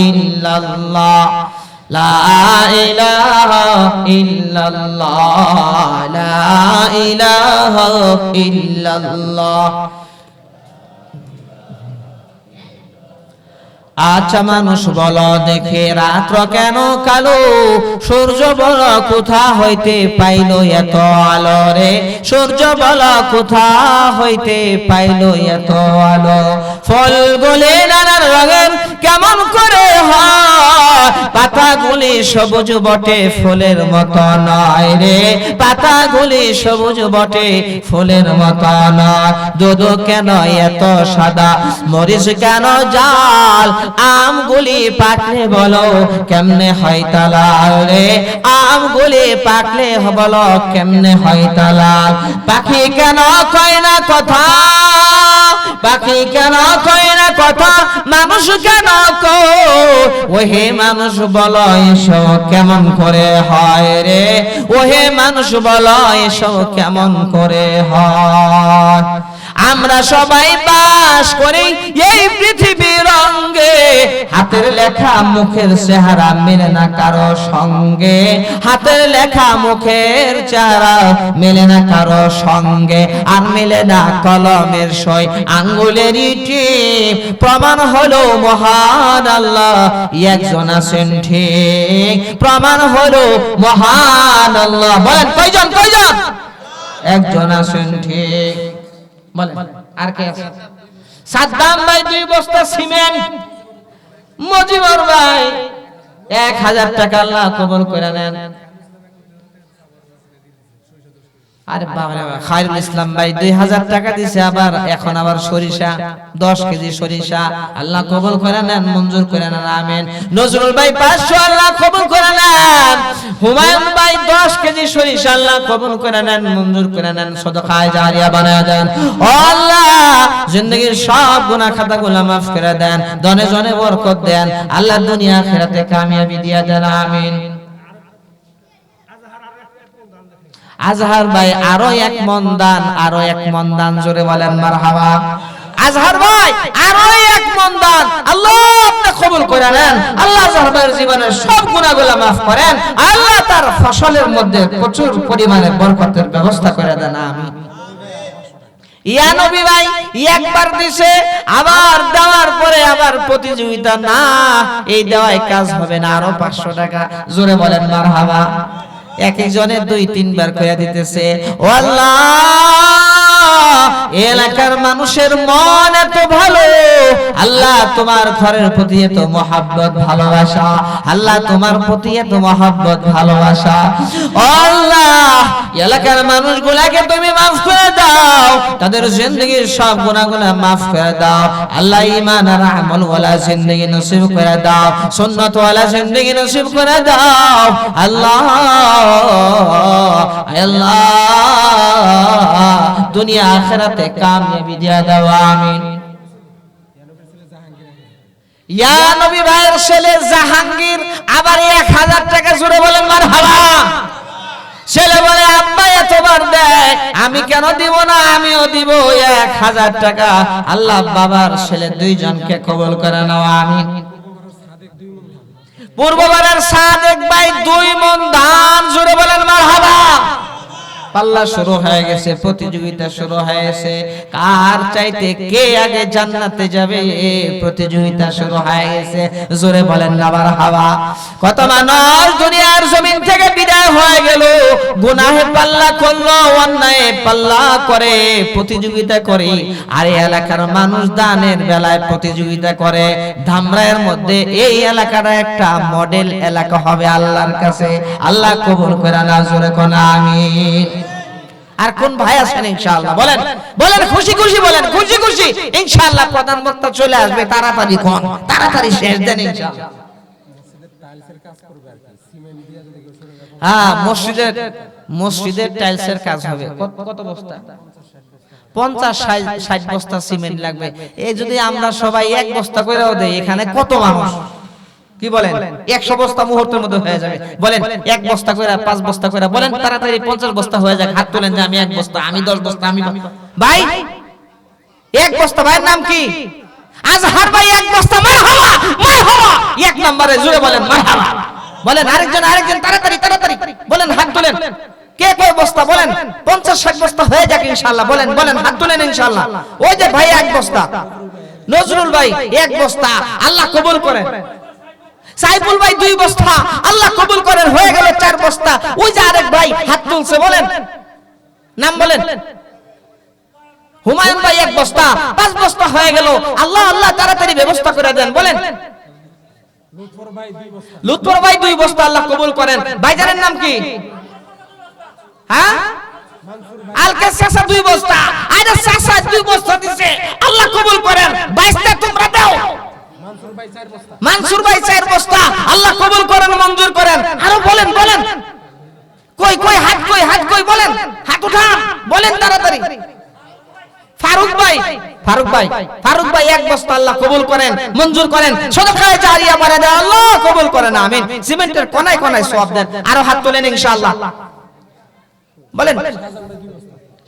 ইল্লাল্লাহ, লা ইলাহা ইল্লাল্লাহ, লা ইলাহা ইল্লাল্লাহ। আচ্ছা মানুষ বলো দেখে রাত্র কেন কালো, সূর্য বলো কোথা হইতে পাইল এত আলো রে, সূর্য বলো কোথা হইতে পাইল এত আলো। ফল বলে নানান রঙের কেমন করে হয়, পাতাগুলি সবুজ বটে ফুলের মতো নয় রে, পাতাগুলি সবুজ বটে ফুলের মতো নয়। দুধ কেন এত সাদা, মরিচ কেন জাল, আমগুলি পাকলে বলো কেমনে হয় তালাল রে, আমগুলি পাকলে বলো কেমনে হয় তালাল। পাখি কেন কয় না কথা, পাখি কেন কয় না কথা, মানুষ কেন কয়, ওহে মানুষ বলো এসব কেমন করে হয় রে, ওহে মানুষ বলো এসব কেমন করে হয়। আমরা সবাই বাস করি এই পৃথিবীর রঙে, হাতের লেখা মুখের চেহারা মেলে না কারো সঙ্গে, হাতের লেখা মুখের চেহারা মেলে না কারো সঙ্গে, আর মেলে না কলমের সই আঙ্গুলের টিপ। প্রমাণ হলো মহান আল্লাহ একজন আছেন ঠিক, প্রমাণ হলো মহান আল্লাহ। বলেন কয়জন, কয়জন? একজন আছেন ঠিক। বলেন আর কে আছে? সাদ্দাম ভাই 2 বস্তা সিমেন্ট, মজিবর ভাই 1000 টাকা আল্লাহ কবুল করে নেন। আরে বাবা রে বাবা, খায়রুল ইসলাম ভাই 2000 টাকা দিছে, আবার এখন আবার সরিষা 10 কেজি সরিষা আল্লাহ কবুল করে নেন, মঞ্জুর করে নেন, আমিন। নজরুল ভাই 500 আল্লাহ কবুল করে নেন। হুমায়ুন ভাই 10 কেজি সরিষা আল্লাহ কবুল করে নেন, মঞ্জুর করে নেন, সদকায়ে জারিয়া বানায়া দেন। ও আল্লাহ জিন্দেগীর সব গুনাহ খাতাগুলো maaf করে দেন, ধনে জনে বরকত দেন, আল্লাহ দুনিয়া আখিরাতে কামিয়াবি দিয়া দেন, আমিন। আজহার ভাই আরো 1 মন দান, আরো 1 মন দান, জোরে বলেন মারহাবা। আজহার ভাই আরো 1 মন দান, আল্লাহ আপনি কবুল করে নেন, আল্লাহ আজহার ভাইয়ের জীবনের সব গুনাহগুলো maaf করেন, আল্লাহ তার ফসলের মধ্যে প্রচুর পরিমাণে বরকতের ব্যবস্থা করে দেন, আমিন। ইয়া নবী ভাই একবার দিছে, আবার দেওয়ার পরে আবার প্রতিযোগিতা না, এই দেওয়ায় কাজ হবে না, আরো 500 টাকা, জোরে বলেন মারহাবা। এক একজনের 2-3 বার করে দিতেছে। ও আল্লাহ এলাকার মানুষের মন এত ভালো, আল্লাহ তোমার ঘরের প্রতি এত মহব্বত ভালোবাসা, আল্লাহ তোমার প্রতি এত মহব্বত ভালোবাসা। ও আল্লাহ এলাকার মানুষগুলাকে তুমি maaf করে দাও, তাদের জিন্দেগীর সব গুনাহগুলো maaf করে দাও, আল্লাহ ঈমান আর আমল ওয়ালা জিন্দেগি নসিব করে দাও, সুন্নাত ওয়ালা জিন্দেগি নসিব করে দাও, আল্লাহ আল্লাহ দুনিয়া আখিরাতে কামিয়াবি দিয়া দাও, আমিন। ইয়া নবী ভাইয়ের ছেলে জাহাঙ্গীর আবার 1000 টাকা, জোরে বলেন মারহাবা। ছেলে বলে আব্বা এতবার দেয়, আমি কেন দিব না, আমিও দিব 1000 টাকা। আল্লাহ বাবার ছেলে 2 জনকে কবুল করে নাও, আমিন। পূর্ববারের সাদেক ভাই 2 মন ধান, জোরে বলেন মারহাবা। পাল্লা শুরু হয়ে গেছে, প্রতিযোগিতা শুরু হয়েছে, কার চাইতে কে আগে জান্নাতে যাবে প্রতিযোগিতা শুরু হয়ে গেছে, জোরে বলেন না মারহাবা। কত মানুষ দুনিয়ার জমিন থেকে বিদায় হয়ে গেল, গুনাহে পাল্লা করলো, অন্যায়ে পাল্লা করে প্রতিযোগিতা করে, আর এই এলাকার মানুষ দানের বেলায় প্রতিযোগিতা করে। ধামরায়ের মধ্যে এই এলাকাটা একটা মডেল এলাকা হবে আল্লাহর কাছে, আল্লাহ কবুল করে না, জোরে কোন আমিন। আর কোন ভাই আছেন ইনশাআল্লাহ বলেন, বলেন খুশি খুশি বলেন, খুশি খুশি ইনশাআল্লাহ প্রধান বক্তা চলে আসবে, তাড়াতাড়ি কোন, তাড়াতাড়ি শেষ দেন ইনশাআল্লাহ। হ্যাঁ মসজিদের টাইলসের কাজ হবে। কত বস্তা? 50-60 বস্তা সিমেন্ট লাগবে। এই যদি আমরা সবাই 1 বস্তা কইরাও দেই, এখানে কত মানুষ, কি বলেন 100 বস্তা মুহূর্তের মধ্যে হয়ে যাবে। বলেন 1 বস্তা কইরা 5 বস্তা কইরা, বলেন তাড়াতাড়ি 50 বস্তা হয়ে যায়। হাত তোলেন যে আমি 1 বস্তা, আমি 10 বস্তা, আমি ভাই 1 বস্তা। ভাইয়ের নাম কি? আজহার ভাই 1 বস্তা, মারহাবা মারহাবা। 1 নম্বরে জোরে বলেন মারহাবা। বলেন আরেকজন তাড়াতাড়ি তাড়াতাড়ি বলেন, হাত তোলেন। কে কয় বস্তা বলেন? 50-60 বস্তা হয়ে যাক ইনশাআল্লাহ। বলেন বলেন, হাত তোলেন ইনশাআল্লাহ। ওই যে ভাই 1 বস্তা, নজরুল ভাই 1 বস্তা, আল্লাহ কবুল করেন। সাইফুল ভাই 2 বস্তা, আল্লাহ কবুল করেন, হয়ে গেল 4 বস্তা। ওই যে আরেক ভাই হাত তুলছে, বলেন নাম বলেন। হুমায়ুন ভাই 1 বস্তা, 5 বস্তা হয়ে গেল। আল্লাহ আল্লাহ তাড়াতাড়ি ব্যবস্থা করে দেন, বলেন। লুৎফর ভাই 2 বস্তা, লুৎফর ভাই 2 বস্তা আল্লাহ কবুল করেন। ভাইজানের নাম কি? হ্যাঁ, মানসুর ভাই আলকে চাচা 2 বস্তা, আরে চাচা 2 বস্তা দিছে, আল্লাহ কবুল করেন। বাইস্তা তোমরা দাও। মানসুর ভাই 4 বস্তা, মানসুর ভাই 4 বস্তা, আল্লাহ কবুল করেন, মঞ্জুর করেন। আরো বলেন বলেন, কই কই হাত কই হাত কই, বলেন, হাত উঠান, বলেন তাড়াতাড়ি। ফারুক ভাই, ফারুক ভাই, ফারুক ভাই 1 বস্তা, আল্লাহ কবুল করেন, মঞ্জুর করেন, সদকায়ে জারিয়া বানা দেন, আল্লাহ কবুল করেন, আমিন। সিমেন্টের কোনায় কোনায় সওয়াব দেন। আরো হাত তোলেন ইনশাআল্লাহ, বলেন।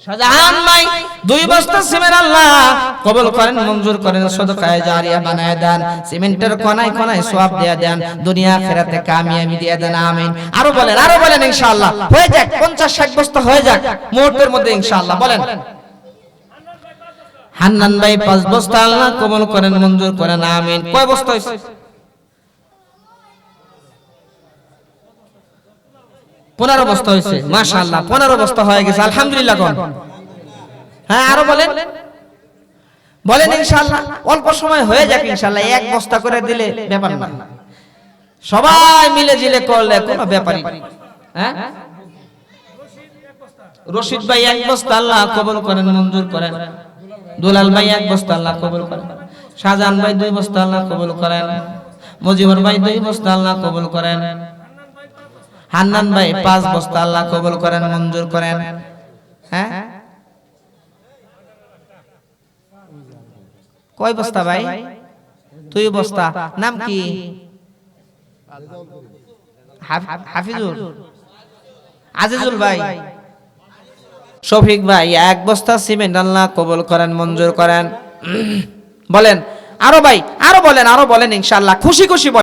শাহজাহান ভাই 2 বস্তা সিমেন্ট, আল্লাহ কবুল করেন, মঞ্জুর করেন, সদকায়ে জারিয়া বানায় দেন, সিমেন্টের কোনায় কোনায় সওয়াব দিয়ে দেন, দুনিয়া আখিরাতে কামিয়াবি দিয়ে দেন, আমিন। আরো বলেন ইনশাআল্লাহ। হয়ে যাক 50-60 বস্তা হয়ে যাক মুহূর্তের মধ্যে ইনশাআল্লাহ, বলেন। হান্নান ভাই 5 বস্তা, আল্লাহ কবুল করেন, মঞ্জুর করেন, আমিন। কয় বস্তা হইছে? 15 বস্তা হইছে, মাশাআল্লাহ 15 বস্তা হয়ে গেছে, আলহামদুলিল্লাহ কোন। হ্যাঁ, আরো বলেন বলেন ইনশাআল্লাহ। অল্প সময় হয়ে যাক ইনশাআল্লাহ, 1 বস্তা করে দিলে ব্যাপার না, সবাই মিলে জিলে করলে কোনো ব্যাপারই। হ্যাঁ, রশিদ ভাই 1 বস্তা, আল্লাহ কবুল করেন, মঞ্জুর করেন। দুলাল ভাই 1 বস্তা, আল্লাহ কবুল করেন। শাহজাহান ভাই 2 বস্তা, আল্লাহ কবুল করেন। মুজিবুর ভাই 2 বস্তা, আল্লাহ কবুল করেন। হান্নান ভাই 5 বস্তা, আল্লাহ কবুল করেন, মঞ্জুর করেন। হ্যাঁ, কয় বস্তা ভাই? 2 বস্তা। নাম কি? হাফিজুর, আজিজুল ভাই, শফিক ভাই 1 বস্তা সিমেন্ট, আল্লাহ কবুল করেন, মঞ্জুর করেন। বলেন আরো ভাই, আরো বলেন ইনশাআল্লাহ, খুশি খুশি বলেন।